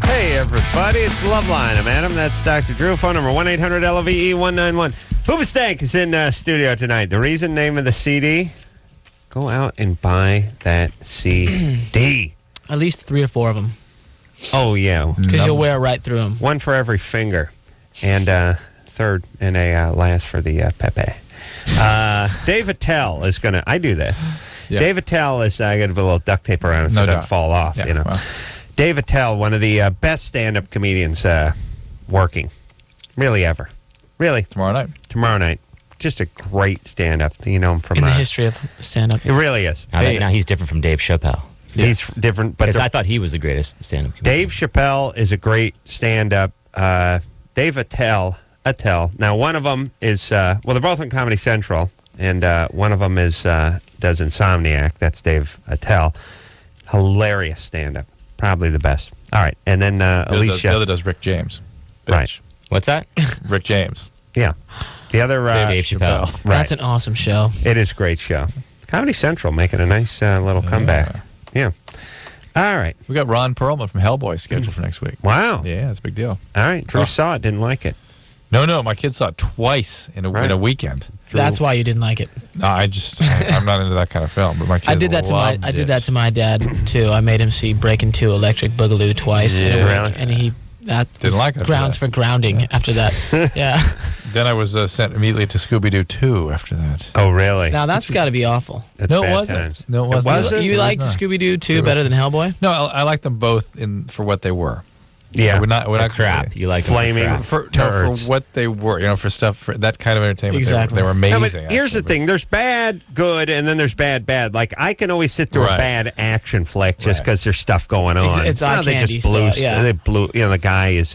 Hey, everybody, it's LoveLine. I'm Adam. That's Dr. Drew. Phone number 1-800-LOVE-191. Hoobastank is in studio tonight. The reason, name of the CD, go out and buy that CD. At least 3 or 4 of them. Oh, yeah. Because you'll wear right through them. One for every finger. And third and a last for the Pepe. Dave Attell is going to, I do that. Yeah. Dave Attell is, I got a little duct tape around it so it doesn't fall off, Yeah, you know. well. Dave Attell, one of the best stand-up comedians working. Really ever. Really. Tomorrow night. Just a great stand-up. You know him from... In the history of stand-up. It really is. Now he's different from Dave Chappelle. He's different, but... Because I thought he was the greatest stand-up comedian. Dave Chappelle is a great stand-up. Dave Attell. Now, one of them is... well, they're both on Comedy Central, and one of them is does Insomniac. That's Dave Attell. Hilarious stand-up. Probably the best. All right, and then Alicia... The other does Rick James. Bitch. Right. What's that? Rick James. Yeah. The other... Dave Chappelle. Right. That's an awesome show. It is a great show. Comedy Central making a nice little comeback. Yeah. All right. We got Ron Perlman from Hellboy scheduled for next week. Wow. Yeah, it's a big deal. All right. Drew saw it, didn't like it. No, my kids saw it twice in a weekend. That's why you didn't like it. No, I'm not into that kind of film, but my kids I did that to my dad too. I made him see Breaking 2 Electric Boogaloo twice in a week, really? and he Didn't like it after grounds that. for grounding after that. Yeah. Then I was sent immediately to Scooby-Doo 2 after that. Oh, really? Now that's got to be awful. That's No, it bad wasn't. times. No, it wasn't. wasn't? You liked Scooby-Doo 2 better than Hellboy? No, I like them both for what they were. Yeah. I would not crap. You like Flaming for turds. what they were, for stuff, for that kind of entertainment. Exactly. They were No, amazing. but here's the thing. There's bad, good, and then there's bad. Like, I can always sit through a bad action flick just because there's stuff going on. It's eye they candy just blew, stuff, yeah. They blew, the guy is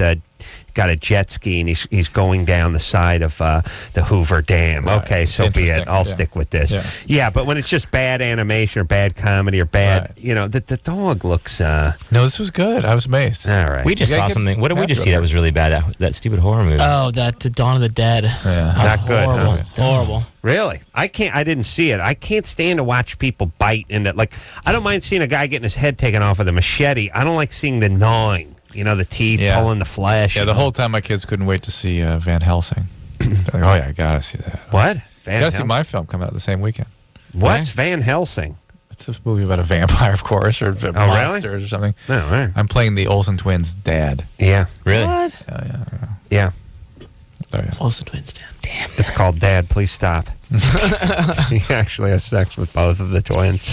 got a jet ski and he's going down the side of the Hoover Dam. Right. Okay, It's so be it. interesting. I'll Yeah. stick with this. Yeah. Yeah, but when it's just bad animation or bad comedy or bad, the dog looks... No, this was good. I was amazed. All right. We just saw something. What did we just see that was really bad? That stupid horror movie. Oh, that Dawn of the Dead. Yeah. Not good, Horrible. huh? Horrible. Really? I didn't see it. I can't stand to watch people bite into... Like, I don't mind seeing a guy getting his head taken off with a machete. I don't like seeing the gnawing. The teeth pulling the flesh. Yeah, the whole time my kids couldn't wait to see Van Helsing. They're like, oh, yeah, I got to see that. What? I got to see my film come out the same weekend. What's Van Helsing? It's a movie about a vampire, of course, or monsters or something. Oh, right. I'm playing the Olsen twins' dad. Yeah. Really? What? Yeah. Oh, yeah. Olsen twins, damn. It's called Dad, Please Stop. He actually has sex with both of the twins.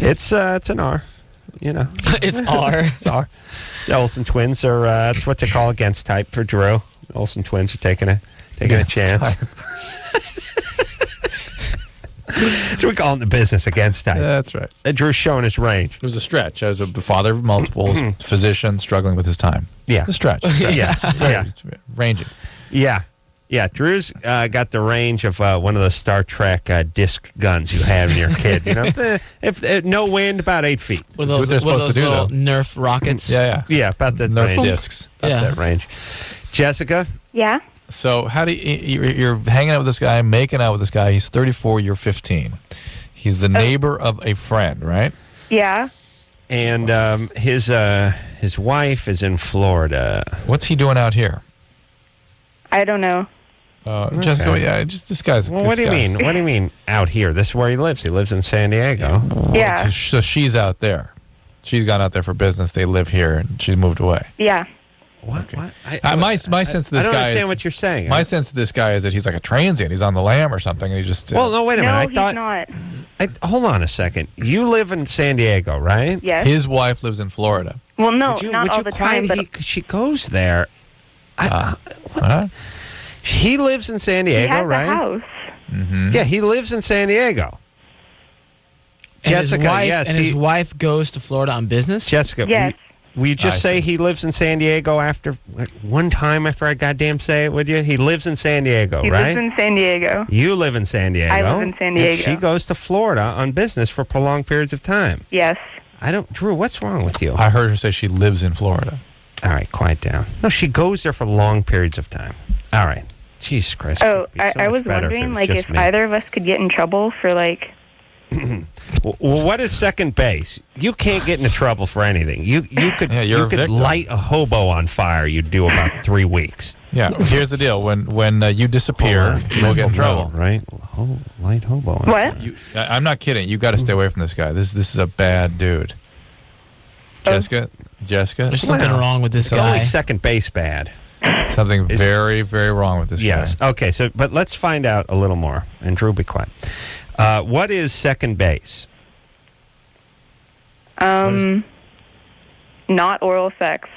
It's an R. It's R. It's R. The Olsen twins are, that's what they call against type for Drew. The Olsen twins are taking a chance. We call it in the business against type. That's right. Drew's showing his range. It was a stretch. I was a father of multiples, physician, struggling with his time. Yeah. A stretch. Yeah. Ranging. Yeah. Yeah, Drew's got the range of one of those Star Trek disc guns you have in your kid. If no wind, about 8 feet. What they're supposed to do, though. Nerf rockets. Yeah, about that Nerf range. discs. About that range. Jessica? Yeah? So how do you're hanging out with this guy, making out with this guy. He's 34, you're 15. He's the neighbor of a friend, right? Yeah. And his wife is in Florida. What's he doing out here? I don't know. Jessica, just this guy's. Well, what do you mean? What do you mean out here? This is where he lives. He lives in San Diego. Yeah. So she's out there. She's gone out there for business. They live here, and she's moved away. Yeah. What? My sense of this guy. I don't understand is, what you're saying. My sense of this guy is that he's like a transient. He's on the lam or something, and he just. Well, no, wait a minute. I he's thought. not. Hold on a second. You live in San Diego, right? Yes. His wife lives in Florida. Well, no, not all the time. But she goes there. What? He lives in San Diego, he has right? a house. Mm-hmm. Yeah, he lives in San Diego. And Jessica, his wife, yes, his wife goes to Florida on business. Jessica, Yes. will you just say he lives in San Diego after one time after I goddamn say it, would you? He lives in San Diego, He right? lives in San Diego. You live in San Diego. I live in San and Diego. she goes to Florida on business for prolonged periods of time. Yes. Drew, what's wrong with you? I heard her say she lives in Florida. All right, quiet down. No, she goes there for long periods of time. All right. Jesus Christ. Oh, It'd be so I much was better wondering, it was like, just if me. either of us could get in trouble for, like... Well, what is second base? You can't get into trouble for anything. You could you're a victim. light a hobo on fire. You'd do about 3 weeks. Yeah. Here's the deal: when you disappear, you'll get in trouble, right? Light hobo. On What? fire. I'm not kidding. You got to stay away from this guy. This is a bad dude. Jessica. There's something wrong with this It's guy. only second base bad. Something very, very wrong with this guy. Yes. Okay. So, but let's find out a little more. And Drew, be quiet. What is second base? Not oral sex.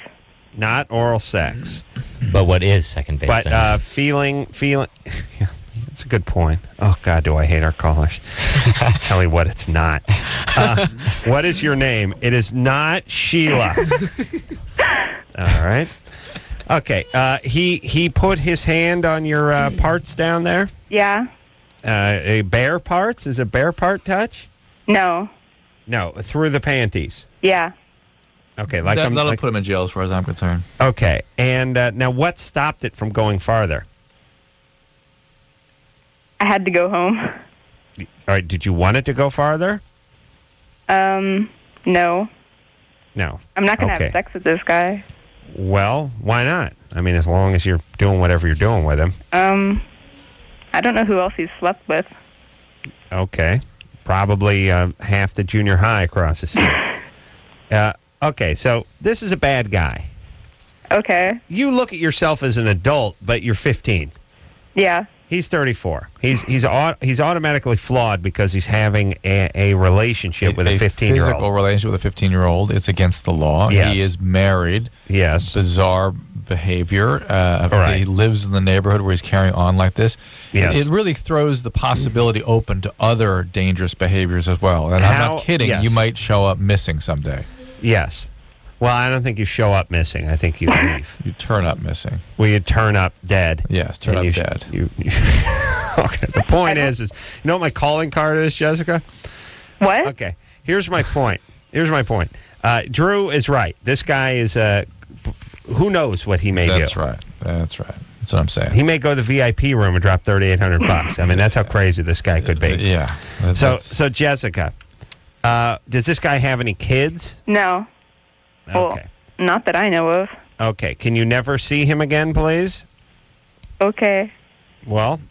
Not oral sex. But what is second base? But then? feeling. Yeah, that's a good point. Oh God, do I hate our callers? Tell you what, it's not. What is your name? It is not Sheila. All right. Okay. He put his hand on your parts down there. Yeah. A bare parts? Is it bare part touch? No. No, through the panties. Yeah. Okay, That'll put him in jail as far as I'm concerned. Okay, and now what stopped it from going farther? I had to go home. All right, did you want it to go farther? No. No. I'm not going to Okay. have sex with this guy. Well, why not? I mean, as long as you're doing whatever you're doing with him. I don't know who else he's slept with. Okay. Probably half the junior high across the street. Okay, so this is a bad guy. Okay. You look at yourself as an adult, but you're 15. Yeah. He's 34. He's automatically flawed because he's having a relationship with a 15-year-old. Physical relationship with a 15-year-old. It's against the law. Yes. He is married. Yes. Bizarre behavior. Right. He lives in the neighborhood where he's carrying on like this. Yes. It really throws the possibility open to other dangerous behaviors as well. And I'm not kidding. Yes. You might show up missing someday. Yes. Well, I don't think you show up missing. I think you leave. You turn up missing. Well, you turn up dead. Yes, turn And up you dead. Okay. The point is, you know what my calling card is, Jessica? What? Okay. Here's my point. Drew is right. This guy is, who knows what he may do. That's right. That's what I'm saying. He may go to the VIP room and drop $3,800. I mean, that's how crazy this guy could be. Yeah. So Jessica, does this guy have any kids? No. Well, Okay. not that I know of. Okay. Can you never see him again, please? Okay. Well,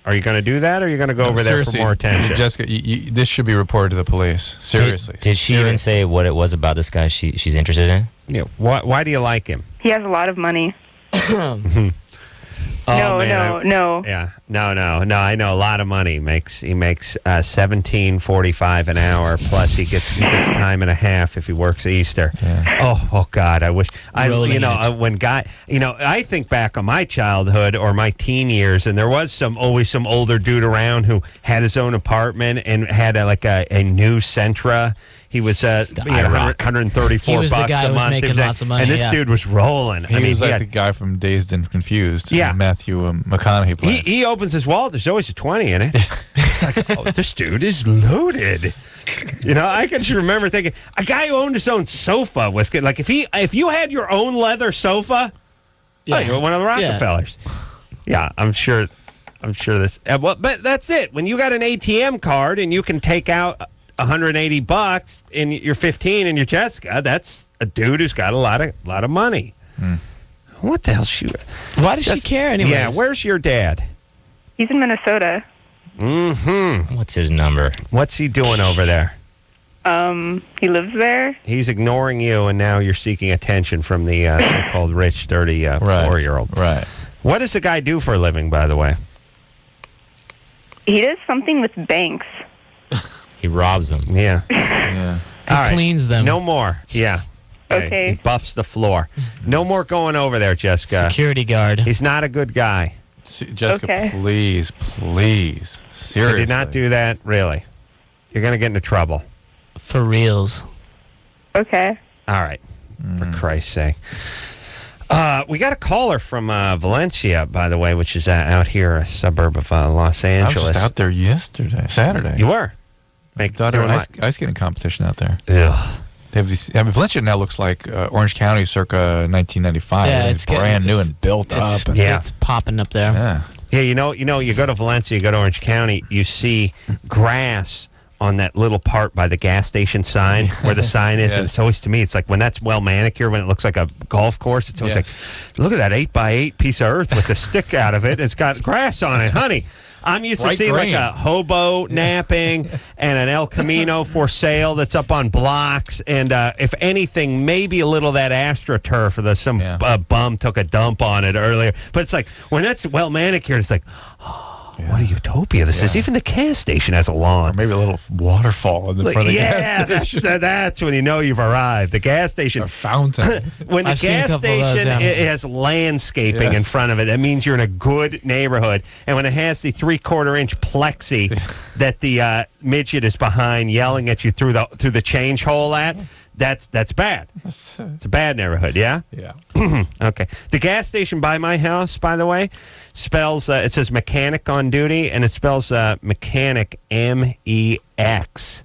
are you going to do that, or are you going to go over there for Seriously, more attention? Jessica, this should be reported to the police. Seriously. Did she even say what it was about this guy she's interested in? Yeah. Why do you like him? He has a lot of money. Oh, No. Yeah. No. I know a lot of money. He makes $17.45 an hour. Plus, he gets time and a half if he works Easter. Yeah. Oh God! I wish Rolling I think back on my childhood or my teen years, and there was always some older dude around who had his own apartment and had a new Sentra. He was $134 He was the bucks guy a who was month. making lots of money, and this yeah. dude was rolling. He was like the guy from Dazed and Confused. Yeah. Matthew McConaughey played. He opens his wallet. There's always a 20 in it. It's like, oh, this dude is loaded. I can just remember thinking a guy who owned his own sofa was good. Like if you had your own leather sofa, you're one of the Rockefellers. Yeah, I'm sure I'm sure this. But that's it. When you got an ATM card and you can take out $180 and you're 15 and you're Jessica, that's a dude who's got a lot of money. What the hell? Why does she care anyway? Yeah, where's your dad? He's in Minnesota. Mm-hmm. What's his number? What's he doing over there? He lives there. He's ignoring you, and now you're seeking attention from the so-called rich, dirty 4-year-old. Right. What does the guy do for a living, by the way? He does something with banks. He robs them. Yeah. He cleans them. No more. Yeah. Okay. He buffs the floor. No more going over there, Jessica. Security guard. He's not a good guy. Jessica, please. Seriously. I did not do that, really. You're going to get into trouble. For reals. Okay. All right. For Christ's sake. We got a caller from Valencia, by the way, which is out here, a suburb of Los Angeles. I was just out there Saturday. You were? Thought there was ice skating competition out there. Ugh. They have these. I mean, Valencia now looks like Orange County circa 1995. Yeah, it's brand new and built up. It's popping up there. Yeah. Yeah, you know, you go to Valencia, you go to Orange County, you see grass on that little part by the gas station sign where the sign is. Yes. And it's always, to me, it's like when that's well manicured, when it looks like a golf course, it's always like, look at that 8x8 piece of earth with a stick out of it. It's got grass on it, honey. I'm used to seeing like a hobo napping and an El Camino for sale that's up on blocks. And if anything, maybe a little of that AstroTurf or some bum took a dump on it earlier. But it's like, when that's well manicured, it's like, what a utopia this is. Even the gas station has a lawn. Or maybe a little waterfall in the front of the gas station. That's when you know you've arrived. The gas station. A fountain. When the gas station it has landscaping in front of it, that means you're in a good neighborhood. And when it has the 3/4-inch plexi that the midget is behind yelling at you through the change hole that's bad. It's a bad neighborhood, yeah? Yeah. Okay. The gas station by my house, by the way, spells, it says mechanic on duty, and it spells mechanic, M-E-X.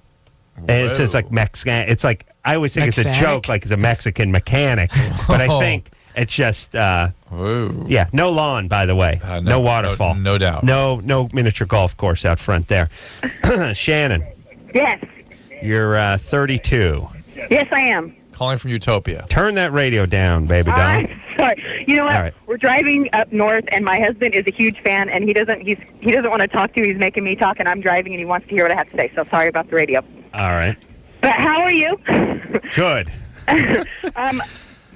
And it says like Mexican. It's like, I always think it's a joke, like it's a Mexican mechanic. But I think it's just, no lawn, by the way. No waterfall. No doubt. No miniature golf course out front there. Shannon. Yes. You're 32. Yes, I am. Calling from Utopia. Turn that radio down, baby doll. I'm sorry. You know what? Right. We're driving up north, and my husband is a huge fan, and he doesn't want to talk to you. He's making me talk, and I'm driving, and he wants to hear what I have to say. So sorry about the radio. All right. But how are you? Good.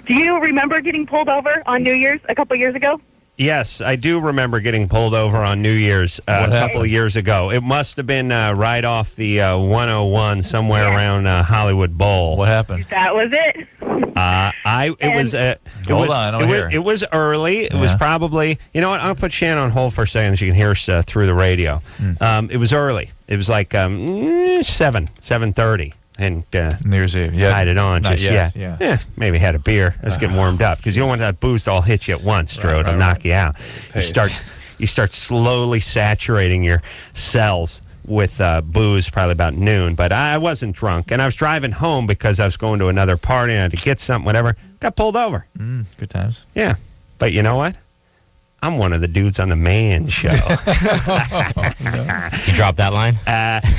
Do you remember getting pulled over on New Year's a couple years ago? Yes, I do remember getting pulled over on New Year's a couple of years ago. It must have been right off the 101, somewhere around Hollywood Bowl. What happened? That was it. It was early. It was probably, you know what? I'll put Shannon on hold for a second so you can hear us through the radio. It was early. It was like 7:30. And New Year's Eve, had it on. Not just yet, maybe had a beer. I was getting warmed up because you don't want that booze to all hit you at once, Drew. It'll knock you out. You start slowly saturating your cells with booze probably about noon. But I wasn't drunk, and I was driving home because I was going to another party and I had to get something, whatever. Got pulled over. Good times. Yeah, but you know what? I'm one of the dudes on the Man Show. You dropped that line?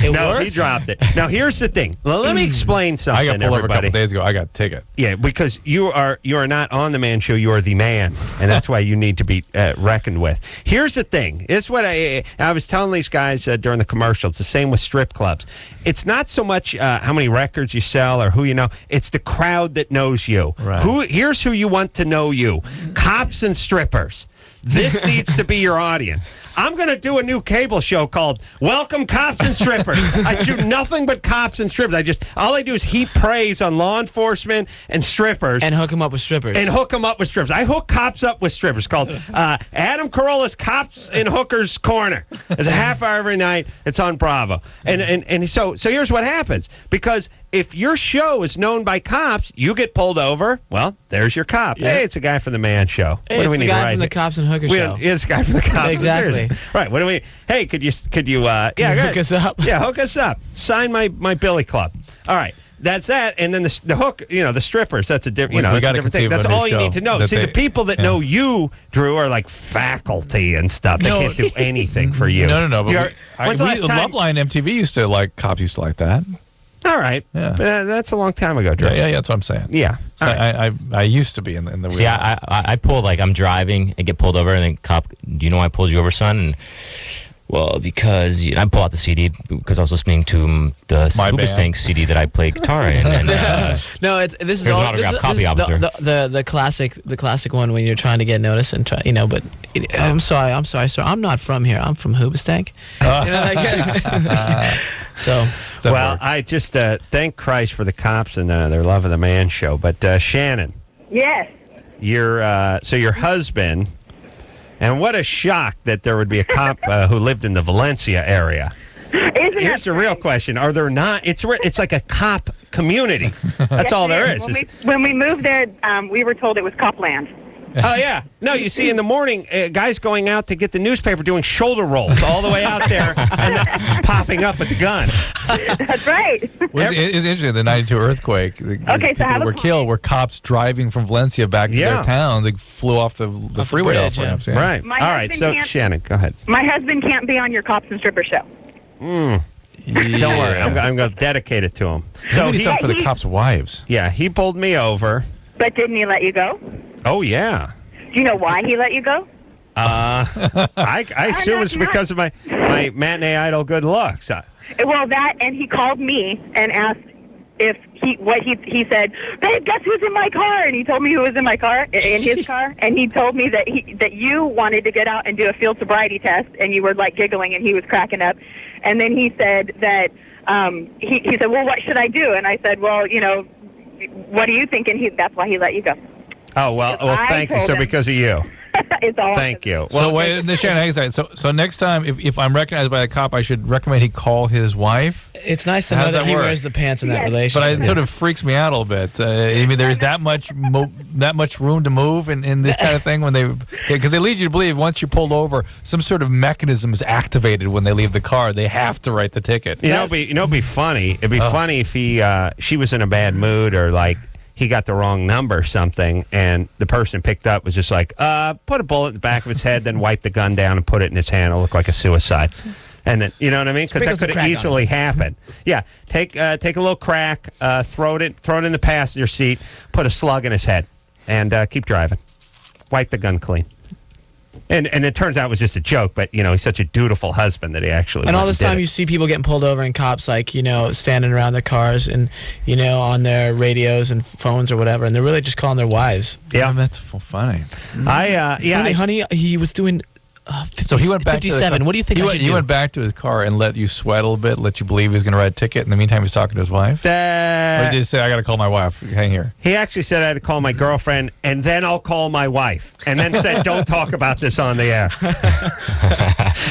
No, he dropped it. Now, here's the thing. Well, let me explain something, I got pulled over a everybody. couple days ago. I got a ticket. Yeah, because you are not on the Man Show. You are the man, and that's why you need to be reckoned with. Here's the thing. It's what I was telling these guys during the commercial. It's the same with strip clubs. It's not so much how many records you sell or who you know. It's the crowd that knows you. Right. Here's who you want to know you. Cops and strippers. This needs to be your audience. I'm going to do a new cable show called Welcome Cops and Strippers. I do nothing but cops and strippers. All I do is heap praise on law enforcement and strippers. And hook them up with strippers. I hook cops up with strippers called Adam Carolla's Cops and Hookers Corner. It's a half hour every night. It's on Bravo. And so here's what happens. Because if your show is known by cops, you get pulled over. Well, there's your cop. Yeah. Hey, it's a guy from the Man Show. Hey, what do we it's need the guy right from the here? Cops and Hookers Show. It's a guy from the Cops. Exactly. Right. What do we? Hey, could you? Hook us up? Yeah, hook us up. Sign my Billy Club. All right. that's that. And then the hook, the strippers. That's a different. We got to thing. That's all you need to know. See, the people that know you, Drew, are like faculty and stuff. They can't do anything for you. No. But LoveLine MTV used to cops used to like that. All right. Yeah. That's a long time ago, Drew. Yeah, that's what I'm saying. Yeah. So I used to be in the wheel. See, I pulled, I'm driving and get pulled over, and then cop, do you know why I pulled you over, son? And, well, because I pull out the CD because I was listening to the Hoobastank CD that I play guitar in. And, no, this is there's all, an autographed copy, officer. The classic one when you're trying to get noticed and try, but I'm sorry, sir. I'm not from here. I'm from Hoobastank. So. Well, I just thank Christ for the cops and their Love of the Man show. But Shannon. Yes. Your husband. And what a shock that there would be a cop who lived in the Valencia area. Here's the real question: are there not? It's like a cop community. That's all there is. When we moved there, we were told it was Copland. Oh yeah, no. You see, in the morning, guys going out to get the newspaper doing shoulder rolls all the way out there and then popping up with the gun. That's right. It's interesting. The '92 earthquake. People were killed. Were cops driving from Valencia back to their town? They flew off the freeway. Bridge, Right. All right. So Shannon, go ahead. My husband can't be on your Cops and Stripper show. Don't worry. I'm going to dedicate it to him. So he's up for the cops' wives. Yeah, he pulled me over. But didn't he let you go? Oh yeah. Do you know why he let you go? I assume it's because of my matinee idol good looks. Well, that, and he called me and asked if he said, babe, guess who's in my car? And he told me who was in my car, in his car, and he told me that you wanted to get out and do a field sobriety test, and you were like giggling, and he was cracking up. And then he said that he said, well, what should I do? And I said, well, what do you think? And that's why he let you go. Oh, well, thank you. So because of you. It's all. Thank you. Well, so wait, Shannon, hang on a second. So next time, if I'm recognized by a cop, I should recommend he call his wife. It's nice to know that he wears the pants in that relationship. But it sort of freaks me out a little bit. I mean, there's that much room to move in this kind of thing because they lead you to believe once you're pulled over, some sort of mechanism is activated when they leave the car. They have to write the ticket. It'd be funny. It'd be funny if she was in a bad mood or like. He got the wrong number or something, and the person picked up was just like, put a bullet in the back of his head, then wipe the gun down and put it in his hand. It'll look like a suicide. And then, you know what I mean? Because that could have easily happened. Yeah, take a little crack, throw it in the passenger seat, put a slug in his head, and keep driving. Wipe the gun clean. And it turns out it was just a joke, but, he's such a dutiful husband that he actually And all this time you see people getting pulled over and cops, standing around their cars and, on their radios and phones or whatever, and they're really just calling their wives. Yeah, that's funny. Honey, he was doing... 50, so he went back 57. To what do you think he went back to his car and let you sweat a little bit, let you believe he was going to write a ticket. In the meantime, he was talking to his wife? Or did he say, I got to call my wife? Hang here. He actually said I had to call my girlfriend, and then I'll call my wife. And then said, don't talk about this on the air.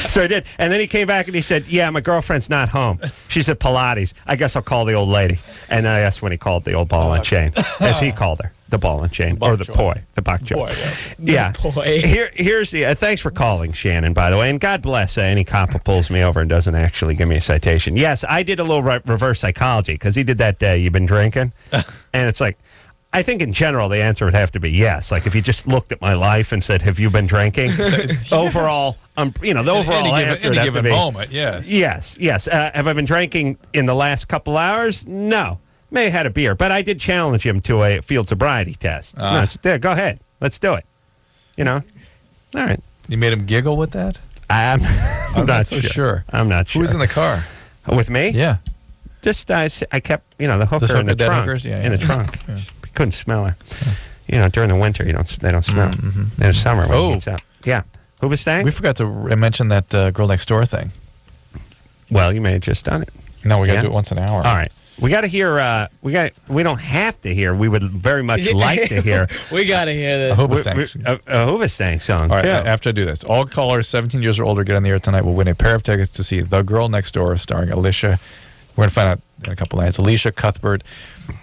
So he did. And then he came back and he said, yeah, my girlfriend's not home. She's at Pilates. I guess I'll call the old lady. And that's when he called the old ball and chain, as he called her. The ball and chain, or the poi, the bok choy. Yeah. Here's the. Thanks for calling, Shannon. By the way, and God bless any cop who pulls me over and doesn't actually give me a citation. Yes, I did a little reverse psychology because he did that day. You've been drinking, and it's like, I think in general the answer would have to be yes. Like if you just looked at my life and said, "Have you been drinking?" Overall, the overall answer would have to be moment. Yes. Yes. Have I been drinking in the last couple hours? No. May have had a beer, but I did challenge him to a field sobriety test. Go ahead. Let's do it. All right. You made him giggle with that? I'm not so sure. I'm not sure. Who was in the car? With me? Yeah. Just, I kept, the hooker in the trunk. In the trunk. Yeah. Couldn't smell her. Yeah. During the winter, they don't smell. In the summer when it heats up. Yeah. Hoobastank? We forgot to mention that girl next door thing. Well, you may have just done it. No, we got to do it once an hour. All right. We got to hear. We don't have to hear. We would very much like to hear. We got to hear this. A Hoobastank song. All right. After I do this, all callers 17 years or older get on the air tonight will win a pair of tickets to see The Girl Next Door, starring Alicia We're going to find out in a couple nights. Alicia Cuthbert.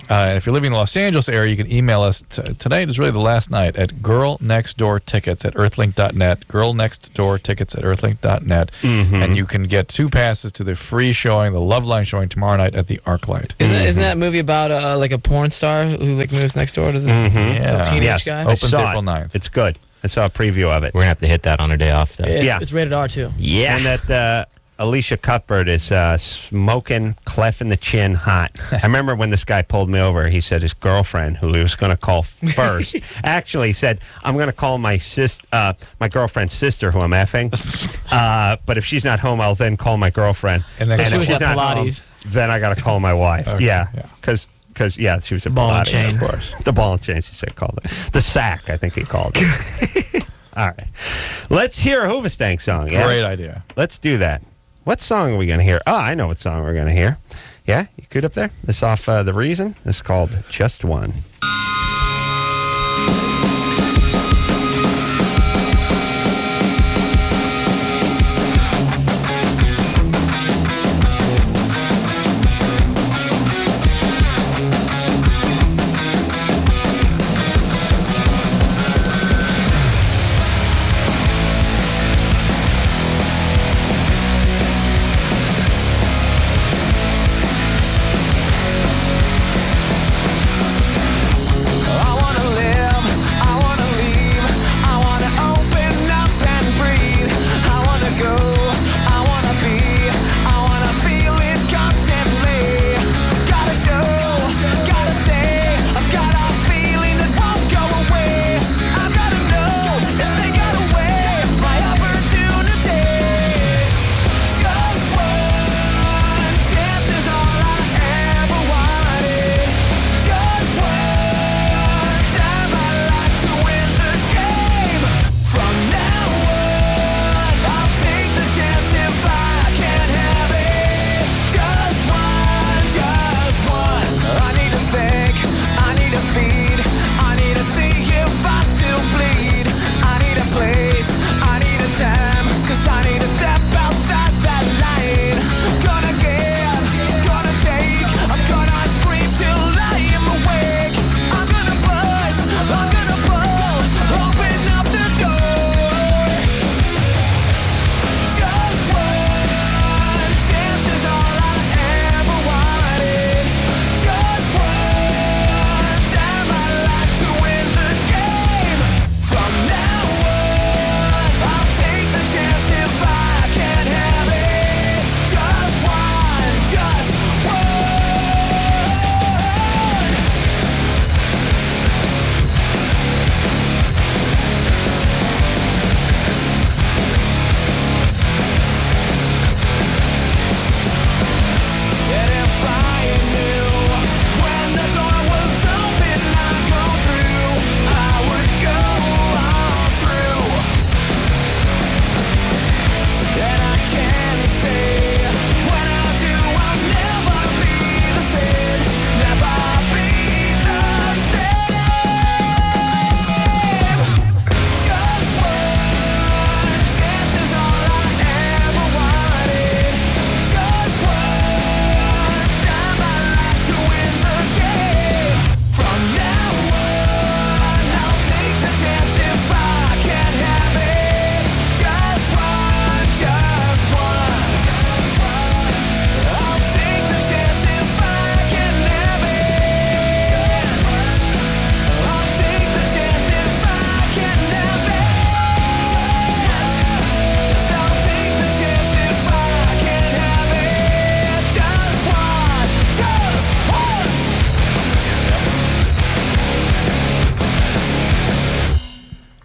And if you're living in the Los Angeles area, you can email us. Tonight is really the last night at girlnextdoortickets@earthlink.net. Girlnextdoortickets@earthlink.net. And you can get 2 passes to the free showing, the LoveLine showing tomorrow night at the ArcLight. Isn't that movie about like a porn star who like moves next door to this teenage guy? Opens April 9th. It's good. I saw a preview of it. We're going to have to hit that on a day off, though. It's rated R, too. Yeah. And that Alicia Cuthbert is smoking, clef in the chin hot. I remember when this guy pulled me over, he said his girlfriend, who he was going to call first, actually said, I'm going to call my girlfriend's sister, who I'm effing. But if she's not home, I'll then call my girlfriend. And then she was at Pilates. Then I got to call my wife. Okay, yeah. Because she was at ball Pilates, and chain. of course. The ball and chain, she said, called it. The sack, I think he called it. All right. Let's hear a Hoobastank song. Yes? Great idea. Let's do that. What song are we going to hear? Oh, I know what song we're going to hear. Yeah? You good up there? This off The Reason? This is called Just One.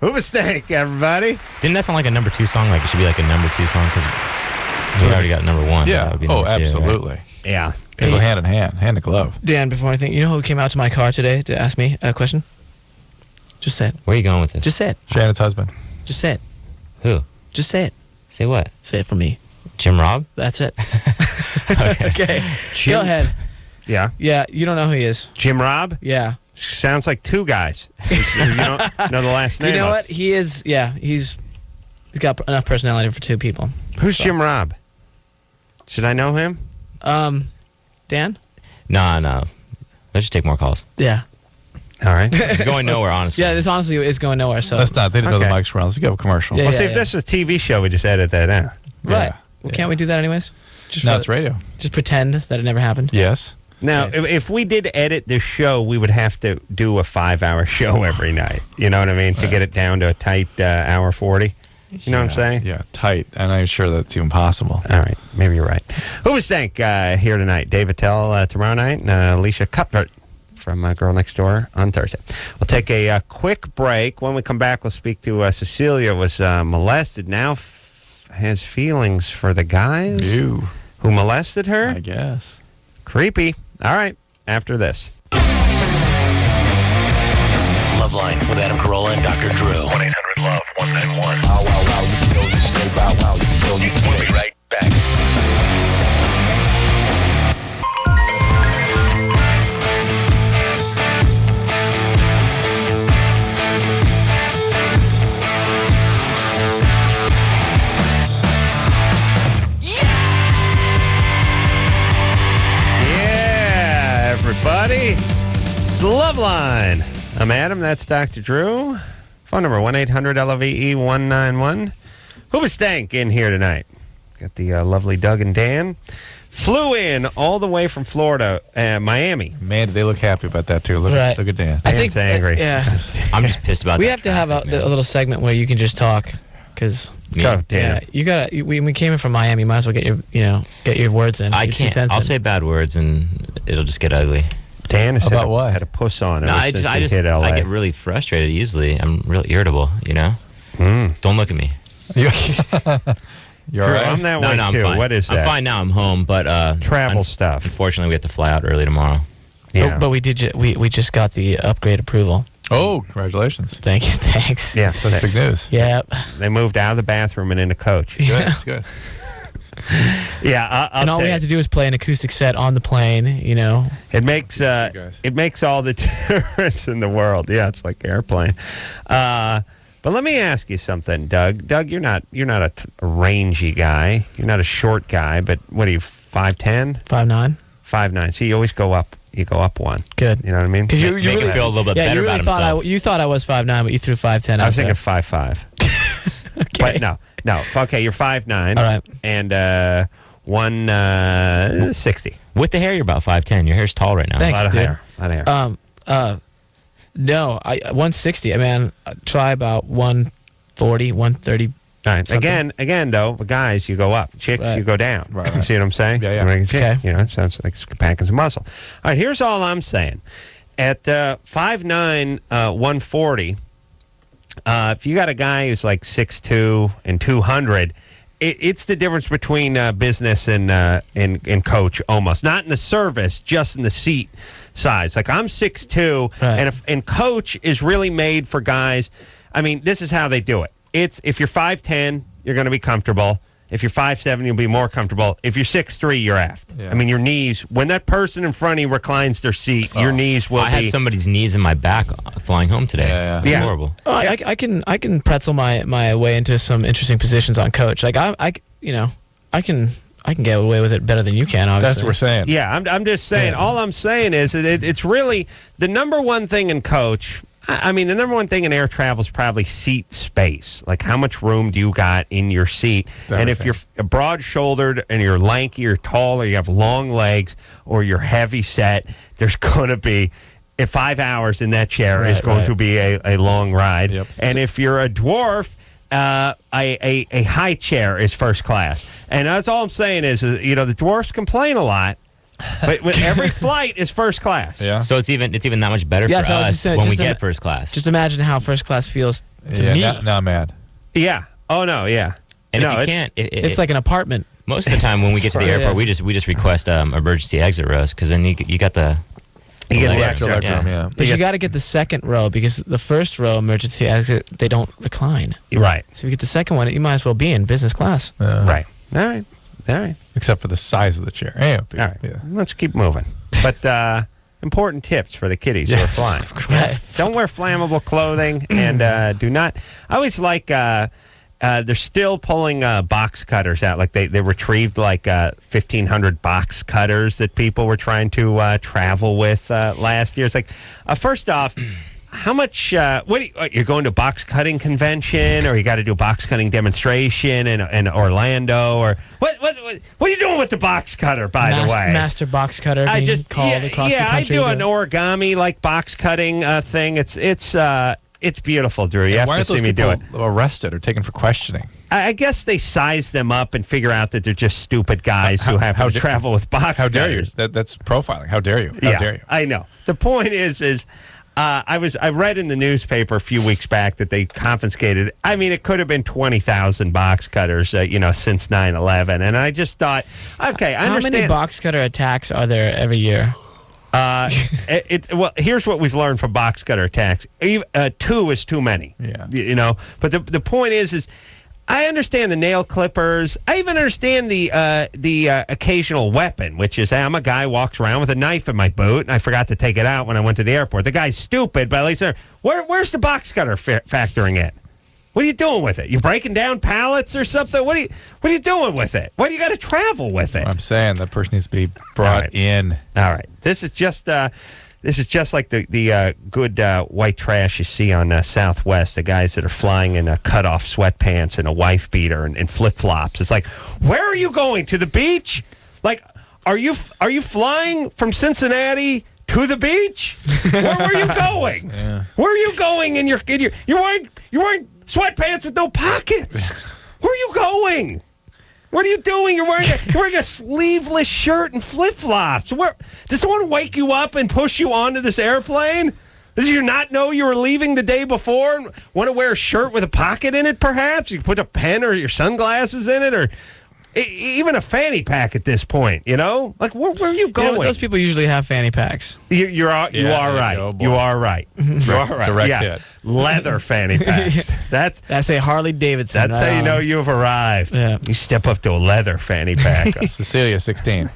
Hoobastank, everybody. Didn't that sound like a number 2 song? Like it should be like a number 2 song because we already got number 1. Yeah. That would be number 2, absolutely. Right? Yeah. They go hand in hand, hand in glove. Dan, before anything, you know who came out to my car today to ask me a question? Just say it. Where are you going with this? Just say it. Shannon's husband. Just say it. Who? Just say it. Say what? Say it for me. Jim Robb? That's it. Okay. Go ahead. Yeah. Yeah, you don't know who he is. Jim Robb? Yeah. Sounds like 2 guys. You don't know the last name. You know what? He is, he's got enough personality for 2 people. Who's Jim Robb? Should I know him? Dan? No. Let's just take more calls. Yeah. All right. It's going nowhere, honestly. Yeah, this honestly is going nowhere. So Let's not. They didn't know the mics were on. Let's go commercial. Well, see, if this was a TV show, we just edit that out. Right. Well, can't we do that anyways? No, it's radio. Just pretend that it never happened. Yes. Now, if we did edit this show, we would have to do a 5-hour show every night. You know what I mean? To get it down to a tight hour 40. You know what I'm saying? Yeah, tight. I'm not even sure that's even possible. All right. Maybe you're right. Hoobastank here tonight. Dave Attell tomorrow night. And Alicia Cuthbert from Girl Next Door on Thursday. We'll take a quick break. When we come back, we'll speak to Cecilia, was molested. Now has feelings for the guys who molested her? I guess. Creepy. All right. After this. Loveline with Adam Carolla and Dr. Drew. 1-800-LOVE-191. We'll be right back. Yeah, everybody. It's Loveline. I'm Adam. That's Dr. Drew. Phone number 1-800-LOVE-191. Hoobastank in here tonight. Got the lovely Doug and Dan. Flew in all the way from Florida, Miami. Man, they look happy about that, too. Look at Dan. Dan's angry. Yeah. I'm just pissed about We that have to have a little segment where you can just talk, because Go, Dan. you gotta. We came in from Miami. You might as well get your words in. I your 2 can't. cents I'll in. say bad words and it'll just get ugly. Dan has About what? had a puss on him. No, I get really frustrated easily. I'm real irritable, Don't look at me. You're all Drew, right? I'm that No, way I'm too. fine. What is that? I'm fine now. I'm home, but Travel stuff. Unfortunately, we have to fly out early tomorrow. Yeah. But we did. We just got the upgrade approval. Oh, congratulations. Thank you. Thanks. Yeah, That's big news. Yeah. They moved out of the bathroom and into coach. Good. That's good. Yeah, And all we have to do is play an acoustic set on the plane. It makes all the difference in the world. Yeah, it's like airplane. But let me ask you something, Doug. Doug, you're not a rangy guy. You're not a short guy. But what are you? 5'10"? 5'9". 5'9". So you always go up. You go up one. Good. You know what I mean? Because you Make really him feel a little bit better you really about himself. you thought I was 5'9", but you threw 5'10". I was thinking 5'5". Okay. But no. Okay, you're 5'9". All right. And 160. With the hair, you're about 5'10". Your hair's tall right now. Thanks, A lot of dude. hair. A lot of hair. No, 160. I mean, try about 140, 130. All right. something. Again, though, guys, you go up. Chicks, Right. you go down. Right. You see what I'm saying? Yeah. You're like a chick, Okay. sounds like packing some muscle. All right, here's all I'm saying. At 5'9", 140, if you got a guy who's like 6'2" and 200, it's the difference between business and coach almost. Not in the service, just in the seat size. Like I'm 6'2", Right. and coach is really made for guys. I mean, this is how they do it. It's if you're 5'10", you're going to be comfortable. If you're 5'7", you'll be more comfortable. If you're 6'3", you're aft. Yeah. I mean, your knees, when that person in front of you reclines their seat, your knees will I be... had somebody's knees in my back flying home today. Yeah. It's horrible. Oh, I can pretzel my way into some interesting positions on coach. Like I can get away with it better than you can. Obviously, That's what we're saying. Yeah, I'm just saying. Yeah. All I'm saying is that it's really the number one thing in coach. I mean, the number one thing in air travel is probably seat space. Like, how much room do you got in your seat? And if you're broad-shouldered and you're lanky or tall or you have long legs or you're heavy set, there's going to be 5 hours in that chair is going to be a long ride. Yep. And if you're a dwarf, a high chair is first class. And that's all I'm saying is, the dwarfs complain a lot. But with every flight is first class. Yeah. So it's even that much better for so I was us just saying, when we just get first class. Just imagine how first class feels to me. Now I'm mad. Yeah. Oh no. Yeah. And no, if you can't, It's like an apartment. most of the time when we get to the airport, we just request emergency exit rows because then you got the You get leg the room. extra leg room, yeah. But you got to get the second row because the first row emergency exit they don't recline. Right. So if you get the second one, you might as well be in business class. Right. All right. Except for the size of the chair. Anyway, All right. Let's keep moving. But important tips for the kiddies who are flying. Right. Don't wear flammable clothing and do not. I always like they're still pulling box cutters out. Like they retrieved like 1,500 box cutters that people were trying to travel with last year. It's like, first off, how much? You're going to a box cutting convention, or you got to do a box cutting demonstration in Orlando, or what? What are you doing with the box cutter? By the way, master box cutter. I just called across the country. I do an origami like box cutting thing. It's beautiful, Drew. You have to see me do it. Arrested or taken for questioning? I guess they size them up and figure out that they're just stupid guys who happen to travel with box cutters. How dare you? That's profiling. How dare you? How dare you? I know. The point is I read in the newspaper a few weeks back that they confiscated. I mean, it could have been 20,000 box cutters, since 9/11, and I just thought, okay, I understand. How many box cutter attacks are there every year? Well, here's what we've learned from box cutter attacks: 2 is too many. Yeah, But the point is I understand the nail clippers. I even understand the occasional weapon, which is I'm a guy who walks around with a knife in my boot, and I forgot to take it out when I went to the airport. The guy's stupid, but at least where's the box cutter factoring in? What are you doing with it? You breaking down pallets or something? What are you doing with it? Why do you got to travel with it? I'm saying that person needs to be brought in. All right, this is just like the good white trash you see on Southwest, the guys that are flying in cut-off sweatpants and a wife beater and flip-flops. It's like, where are you going? To the beach? Like, are you flying from Cincinnati to the beach? Where were you going? Yeah. Where are you going? And you're wearing sweatpants with no pockets. Where are you going? What are you doing? You're wearing a sleeveless shirt and flip-flops. Did someone wake you up and push you onto this airplane? Did you not know you were leaving the day before and want to wear a shirt with a pocket in it, perhaps? You put a pen or your sunglasses in it, or even a fanny pack at this point, Like, where are you going? Those people usually have fanny packs. You are right. You are right. You are right. Direct hit. Leather fanny packs. That's a Harley Davidson. That's how you know you've arrived. Yeah. You step up to a leather fanny pack. Cecilia, 16.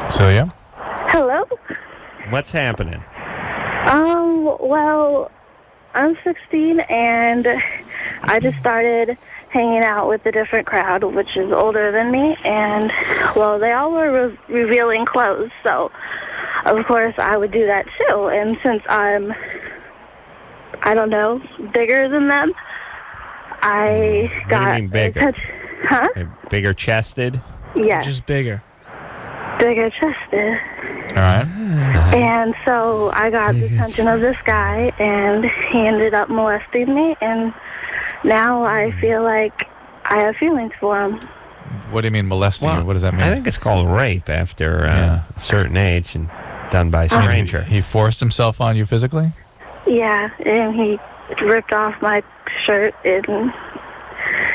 Celia? Hello? What's happening? Well, I'm 16 and I just started hanging out with a different crowd, which is older than me, and, well, they all were revealing clothes, so, of course, I would do that too, and since I'm, I don't know, bigger than them, I got... What do you mean bigger? Huh? Bigger chested? Yeah. Just bigger. Bigger chested. All right. And so I got the attention of this guy, and he ended up molesting me, and now I feel like I have feelings for him. What do you mean molesting you? What does that mean? I think it's called rape after a certain age and done by a stranger. He forced himself on you physically? Yeah, and he ripped off my shirt, and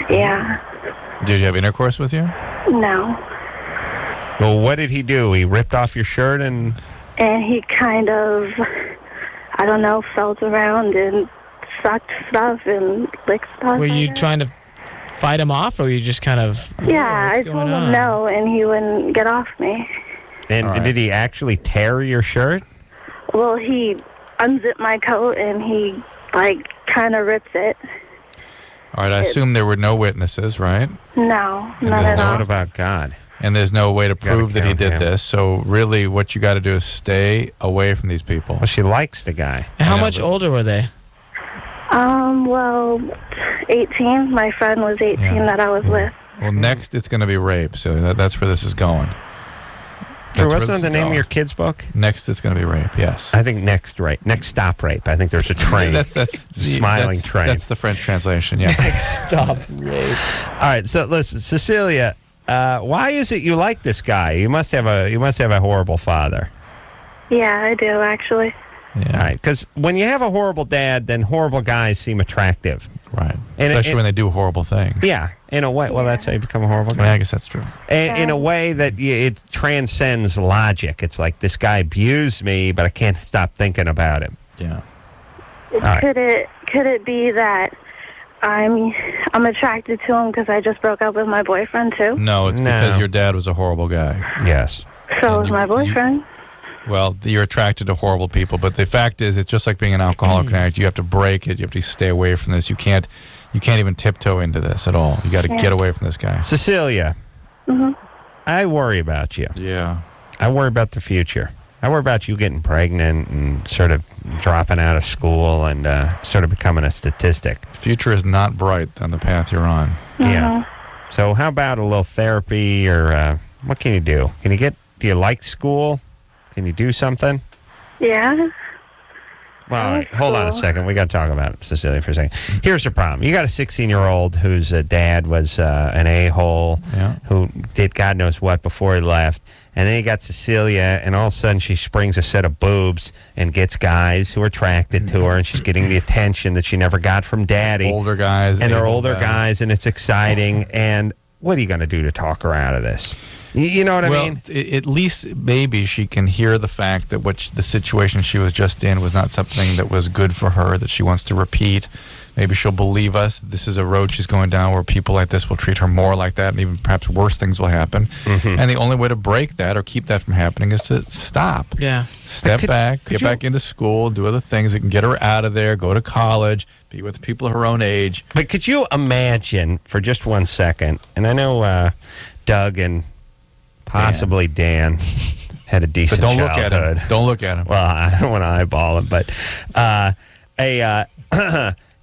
yeah. Did you have intercourse with you? No. Well, what did he do? He ripped off your shirt and he kind of, I don't know, felt around and sucked stuff and licked stuff. Were you trying to fight him off, or were you just kind of... Yeah, I told him no, and he wouldn't get off me. And did he actually tear your shirt? Well, he unzipped my coat, and he, kind of ripped it. All right, I assume there were no witnesses, right? No, not at all. What about God? And there's no way to prove that he did this. So really what you got to do is stay away from these people. Well, she likes the guy. How much older were they? Well, 18. My friend was 18 that I was with. Well, next it's going to be rape. So that's where this is going. What's the name of your kid's book? Next it's going to be rape, yes. I think next stop rape. I think there's a train. That's smiling train. That's the French translation, yeah. Next stop rape. All right, so listen, Cecilia, why is it you like this guy? You must have a horrible father. Yeah, I do, actually. Yeah. All right, because when you have a horrible dad, then horrible guys seem attractive. Right. Especially when they do horrible things. Yeah, in a way. Well, that's how you become a horrible guy. Yeah, I guess that's true. In a way that it transcends logic. It's like, this guy abused me, but I can't stop thinking about him. Yeah. Could it be that I'm attracted to him because I just broke up with my boyfriend too? No, it's because your dad was a horrible guy. Yes. So was my boyfriend. Well, you're attracted to horrible people, but the fact is, it's just like being an alcoholic addict. You have to break it. You have to stay away from this. You can't even tiptoe into this at all. You got to get away from this guy. Cecilia, I worry about you. Yeah. I worry about the future. I worry about you getting pregnant and sort of dropping out of school and sort of becoming a statistic. Future is not bright on the path you're on. Yeah. So how about a little therapy or what can you do? Do you like school? Can you do something? Yeah. Well, hold on a second. We got to talk about Cecilia for a second. Here's the problem. You got a 16-year-old whose dad was an a-hole who did God knows what before he left. And then you got Cecilia, and all of a sudden she springs a set of boobs and gets guys who are attracted to her, and she's getting the attention that she never got from daddy. Older guys. And they're older guys, and it's exciting. And what are you going to do to talk her out of this? You know what I mean? At least maybe she can hear the fact that the situation she was just in was not something that was good for her, that she wants to repeat. Maybe she'll believe us. This is a road she's going down where people like this will treat her more like that, and even perhaps worse things will happen. And the only way to break that or keep that from happening is to stop. Yeah. Step back, get back into school, do other things that can get her out of there, go to college, be with people her own age. But could you imagine for just 1 second, and I know Doug and possibly Dan had a decent but don't childhood. Look at him. Don't look at him. Well, I don't want to eyeball him, but I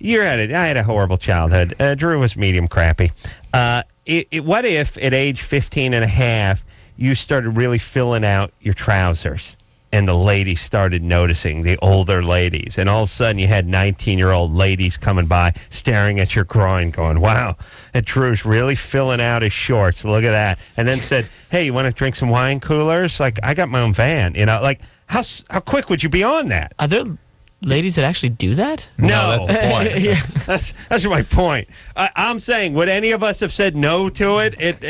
had a horrible childhood. Drew was medium crappy. What if at age 15 and a half you started really filling out your trousers and the ladies started noticing, the older ladies, and all of a sudden you had 19-year-old ladies coming by staring at your groin going, wow, and Drew's really filling out his shorts. Look at that. And then said, hey, you want to drink some wine coolers? Like, I got my own van. You know, like, how quick would you be on that? Are there ladies that actually do that? No, that's the point. That's my point. I'm saying, would any of us have said no to it at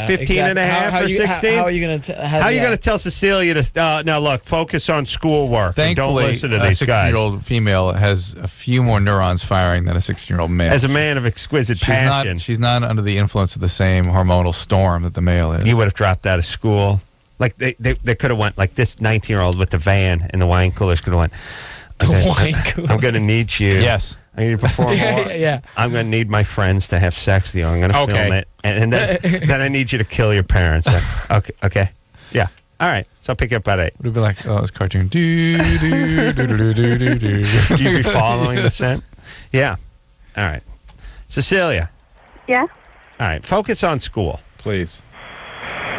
15 and a half or 16? How are you going to tell Cecilia to now look, focus on schoolwork. Thankfully, and don't listen to these a guys. 16-year-old female has a few more neurons firing than a 16-year-old male. As a man of exquisite passion. She's not under the influence of the same hormonal storm that the male is. You would have dropped out of school. Like they could have went, like this 19-year-old with the van and the wine coolers could have went, okay, I'm going to need you. Yes. I need to perform more. Yeah. I'm going to need my friends to have sex with you. I'm going to film it. And then I need you to kill your parents. Okay. Yeah. All right. So I'll pick you up at 8. It would be like, oh, it's cartoon. Do you be following the scent? Yeah. All right. Cecilia. Yeah? All right. Focus on school. Please.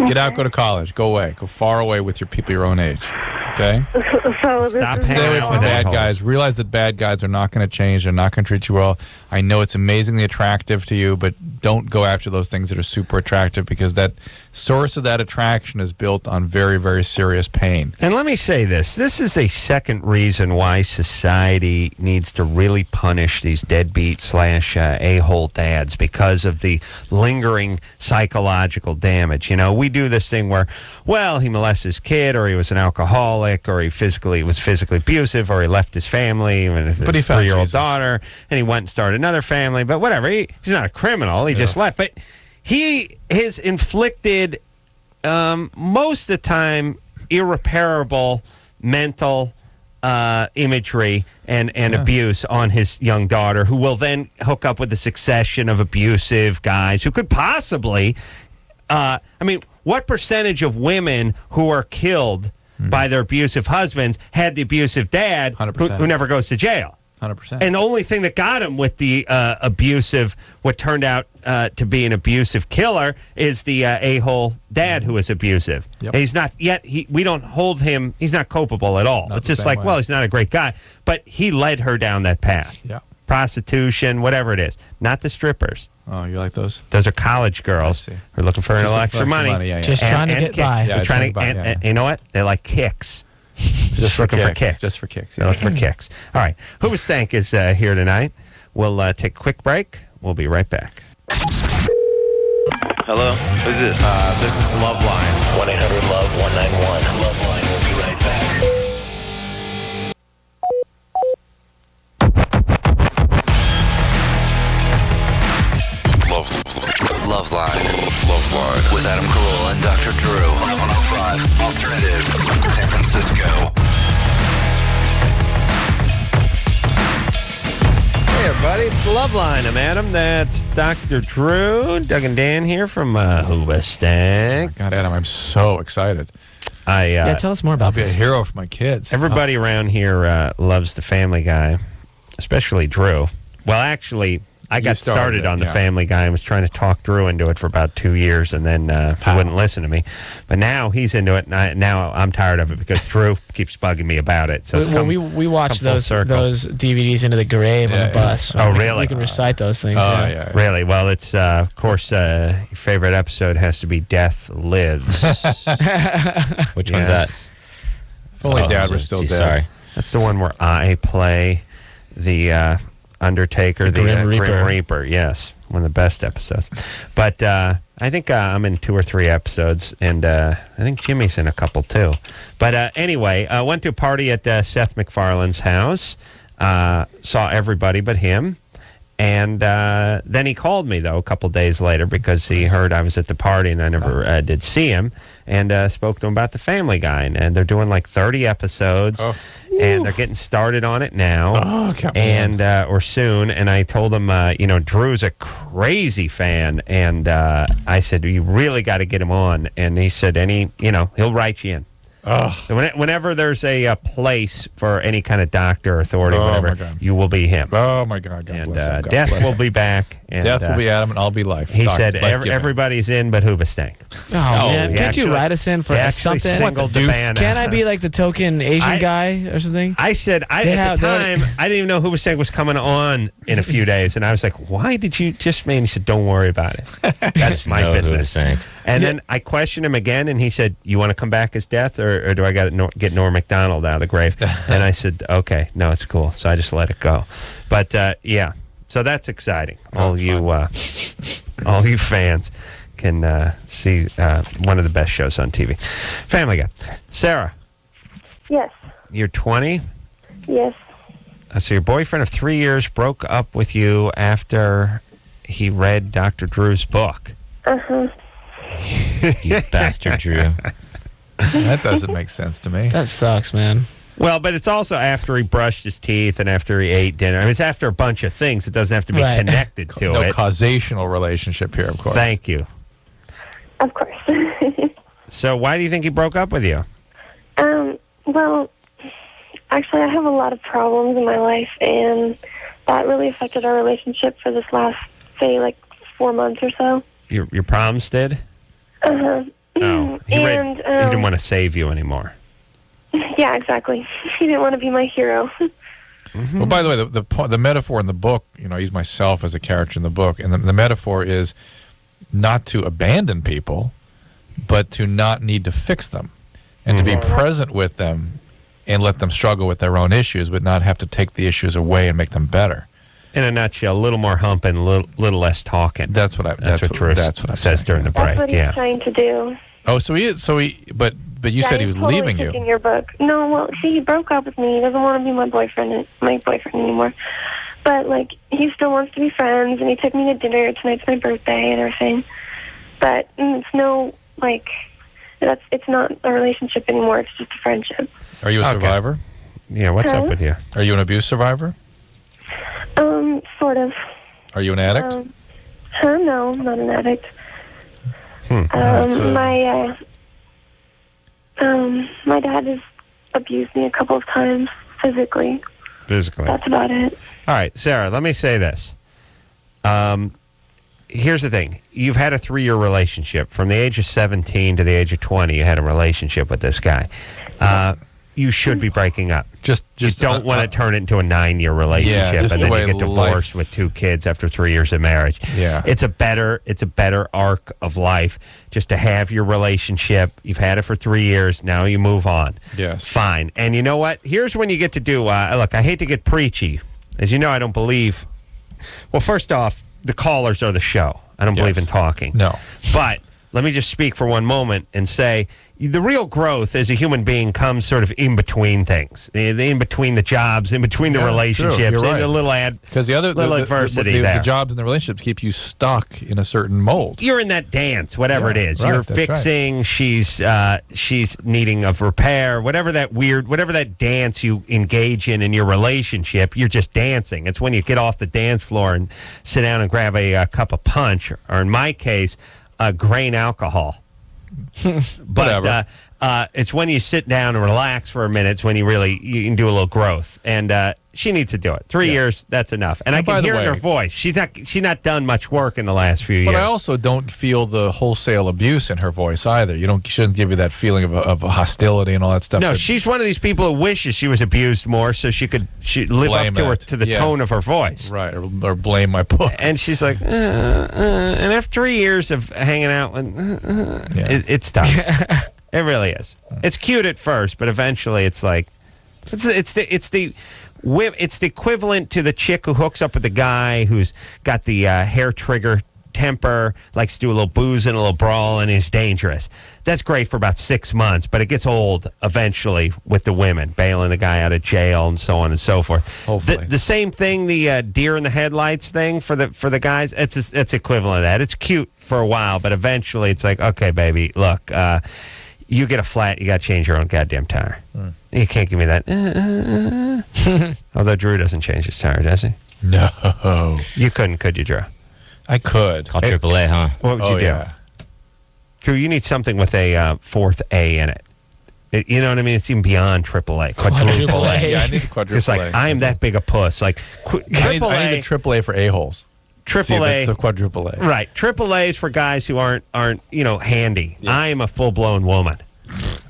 Get out, go to college. Go away. Go far away with your people your own age. Okay? So Stop Stay away from bad guys. Realize that bad guys are not going to change. They're not going to treat you well. I know it's amazingly attractive to you, but don't go after those things that are super attractive because that source of that attraction is built on very, very serious pain. And let me say this. This is a second reason why society needs to really punish these deadbeat / a-hole dads because of the lingering psychological damage. You know, we do this thing where, well, he molested his kid or he was an alcoholic or he was physically abusive or he left his family with his 3-year-old daughter and he went and started another family. But whatever. He's not a criminal. He just left. But he has inflicted most of the time irreparable mental imagery and abuse on his young daughter, who will then hook up with a succession of abusive guys who could possibly what percentage of women who are killed by their abusive husbands had the abusive dad who never goes to jail? 100%. And the only thing that got him with the what turned out to be an abusive killer is the a-hole dad who was abusive. Yep. He's not yet, we don't hold him, he's not culpable at all. Not it's the just same like, way. well, he's not a great guy. But he led her down that path. Yeah. Prostitution, whatever it is. Not the strippers. Oh, you like those? Those are college girls who are looking for a little extra money. Yeah. Just trying to get by. They're trying to, and you know what? They like kicks. Just looking for kicks. Just for kicks. They're looking for kicks. All right. Hoobastank is here tonight. We'll take a quick break. We'll be right back. Hello? Who's this? This is LoveLine. 1-800-LOVE-191. LoveLine will be right back. LoveLine. LoveLine. With Adam Carolla and Dr. Drew. 1105 Alternative. San Francisco. Let's go. Hey, everybody, it's LoveLine. I'm Adam. That's Dr. Drew. Doug and Dan here from Hoobastank. God, Adam, I'm so excited. Tell us more about I'll be this. a hero for my kids. Everybody around here loves the Family Guy, especially Drew. Well, actually, I got started on the Family Guy and was trying to talk Drew into it for about 2 years, and then he wouldn't listen to me. But now he's into it, and now I'm tired of it because Drew keeps bugging me about it. So we watched those DVDs Into the Grave on the bus. Oh, really? We can recite those things. Yeah. Really? Well, it's, of course, your favorite episode has to be Death Lives. Which one's that? If only Dad was still dead. Sorry. That's the one where I play the Undertaker, the Grim Reaper. Yes, one of the best episodes. But I think I'm in 2 or 3 episodes, and I think Jimmy's in a couple too. But anyway, I went to a party at Seth MacFarlane's house, saw everybody but him, and then he called me, though, a couple days later because he heard I was at the party and I never did see him, and spoke to him about the Family Guy. And they're doing like 30 episodes. And they're getting started on it now, or soon. And I told him, Drew's a crazy fan, and I said, you really got to get him on. And he said, he'll write you in. So whenever there's a place for any kind of doctor or authority, whatever, you will be him. Oh my God! And Death will be back. And, Death will be Adam, and I'll be Life. He said everybody's in, but Hoobastank. Oh man, can't you write us in for something? Can I be like the token Asian guy or something? I said at the time I didn't even know Hoobastank was coming on in a few days, and I was like, "Why did you just?" Man, he said, "Don't worry about it. That's my business." And then I questioned him again, and he said, "You want to come back as Death, or do I got to get Norm Macdonald out of the grave?" And I said, "Okay, no, it's cool." So I just let it go. But yeah, so that's exciting. All you fans can see one of the best shows on TV, Family Guy. Sarah. Yes. You're 20. Yes. So your boyfriend of 3 years broke up with you after he read Dr. Drew's book. Uh-huh. You bastard, Drew. That doesn't make sense to me. That sucks, man. Well, but it's also after he brushed his teeth and after he ate dinner. I mean, it's after a bunch of things. It doesn't have to be connected to it. No causational relationship here, of course. Thank you. Of course. So why do you think he broke up with you? Well, actually, I have a lot of problems in my life, and that really affected our relationship for this last, say, like 4 months or so. Your problems did? Uh-huh. Oh, he didn't want to save you anymore. Yeah, exactly. He didn't want to be my hero. Well, by the way, the metaphor in the book, I use myself as a character in the book, and the metaphor is not to abandon people, but to not need to fix them, and to be present with them and let them struggle with their own issues, but not have to take the issues away and make them better. In a nutshell, a little more humping, a little less talking. That's what Drew says during the break. That's what he's trying to do. Oh, but you said he was totally leaving you. In your book. No, well, see, he broke up with me. He doesn't want to be my boyfriend anymore. But like, he still wants to be friends, and he took me to dinner. Tonight's my birthday and everything. But it's it's not a relationship anymore. It's just a friendship. Are you a survivor? Yeah. What's up with you? Are you an abuse survivor? Sort of. Are you an addict? No, I'm not an addict. My dad has abused me a couple of times physically. That's about it. All right, Sarah, let me say this. Here's the thing. You've had a 3-year relationship. From the age of 17 to the age of 20, you had a relationship with this guy. You should be breaking up. You don't want to turn it into a 9-year relationship and then you get divorced with 2 kids after 3 years of marriage. Yeah. It's a better arc of life just to have your relationship. You've had it for 3 years. Now you move on. Yes. Fine. And you know what? Here's when you get to do, look, I hate to get preachy. As you know, I don't believe, well, first off, the callers are the show. I don't believe in talking. No. But let me just speak for one moment and say the real growth as a human being comes sort of in between things, in between the jobs, in between the relationships, you're right. a little adversity there. The jobs and the relationships keep you stuck in a certain mold. You're in that dance, whatever it is. Right, You're that's fixing. Right. She's needing of repair. Whatever that dance you engage in your relationship, you're just dancing. It's when you get off the dance floor and sit down and grab a cup of punch, or in my case, grain alcohol. But it's when you sit down and relax for a minute. It's when you can do a little growth, and she needs to do it. 3 years, that's enough. And I can hear in her voice. She's not done much work in the last few years. But I also don't feel the wholesale abuse in her voice either. Shouldn't give you that feeling of hostility and all that stuff. No, she's one of these people who wishes she was abused more so she live up to the tone of her voice. Right, or blame my book. And she's like, and after 3 years of hanging out, it's tough. It really is. It's cute at first, but eventually it's like, it's the equivalent to the chick who hooks up with the guy who's got the hair trigger temper, likes to do a little booze and a little brawl, and is dangerous. That's great for about 6 months, but it gets old eventually with the women, bailing the guy out of jail and so on and so forth. The same thing, the deer in the headlights thing for the guys, it's equivalent of that. It's cute for a while, but eventually it's like, okay, baby, look, you get a flat, you got to change your own goddamn tire. You can't give me that. Although Drew doesn't change his tire, does he? No. You couldn't, could you, Drew? I could. Call AAA, huh? What would you do? Yeah. Drew, you need something with a fourth A in it. You know what I mean? It's even beyond AAA. Quadruple A. Yeah, I need a quadruple A. It's like, I'm that big a puss. Like, triple I need a AAA for a-holes. AAA. The quadruple A. Right. AAA is for guys who aren't handy. Yeah. I am a full-blown woman.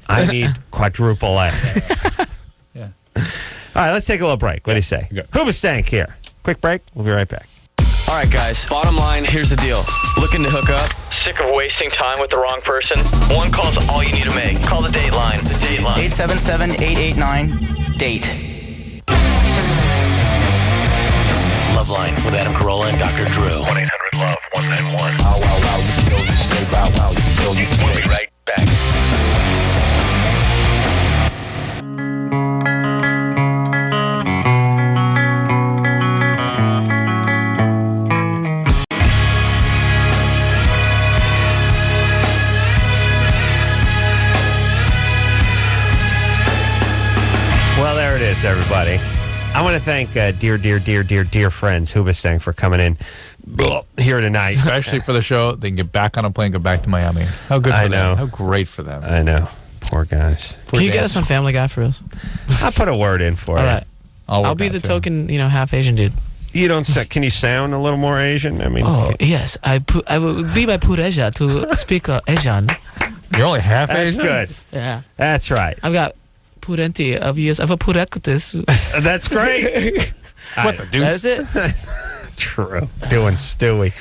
I need quadruple A. Yeah. All right, let's take a little break. What do you say? Hoobastank here. Quick break. We'll be right back. All right, guys. Bottom line, here's the deal. Looking to hook up? Sick of wasting time with the wrong person? One call's all you need to make. Call the Dateline. The Dateline. 877-889-DATE. LoveLine with Adam Carolla and Dr. Drew. 1-800-LOVE-191. We'll be right back. Well, there it is, everybody. I want to thank dear friends Hoobastank for coming in here tonight. Especially for the show. They can get back on a plane, go back to Miami. How good for them. How great for them. I know. Poor guys. Can you get us on Family Guy for us? I'll put a word in for you. All right. I'll be the token, half Asian dude. You don't. Can you sound a little more Asian? I mean. Oh yes, I will be my pleasure to speak Asian. You're only half Asian. Asian. Good. Yeah. That's right. I've got plenty of years of a practice. That's great. What the deuce? That's it. True. Doing Stewie.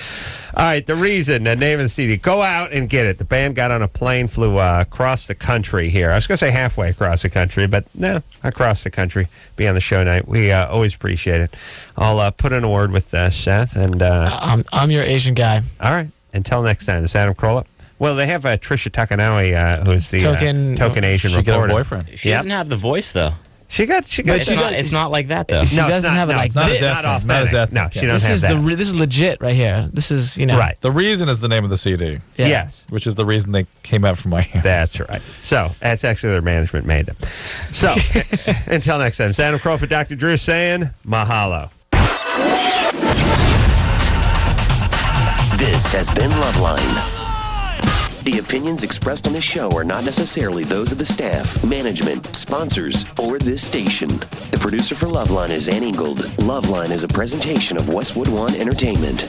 All right, the reason, the name of the CD, go out and get it. The band got on a plane, flew across the country here. I was going to say halfway across the country, but no, across the country. Be on the show night. We always appreciate it. I'll put in a word with Seth. And I'm your Asian guy. All right. Until next time, this is Adam Carolla. Well, they have Trisha Takanawi, who's the token Asian reporter. She got a boyfriend. She doesn't have the voice, though. She got. It's not like that though. She doesn't have it like this. Not authentic. No, she doesn't have that. This is legit right here. This is right. The Reason is the name of the CD. Yeah. Yes, which is the reason they came out from my hands. That's right. So that's actually their management made them. So until next time, it's Adam Carolla for Dr. Drew saying mahalo. This has been LoveLine. The opinions expressed on this show are not necessarily those of the staff, management, sponsors, or this station. The producer for LoveLine is Ann Ingold. LoveLine is a presentation of Westwood One Entertainment.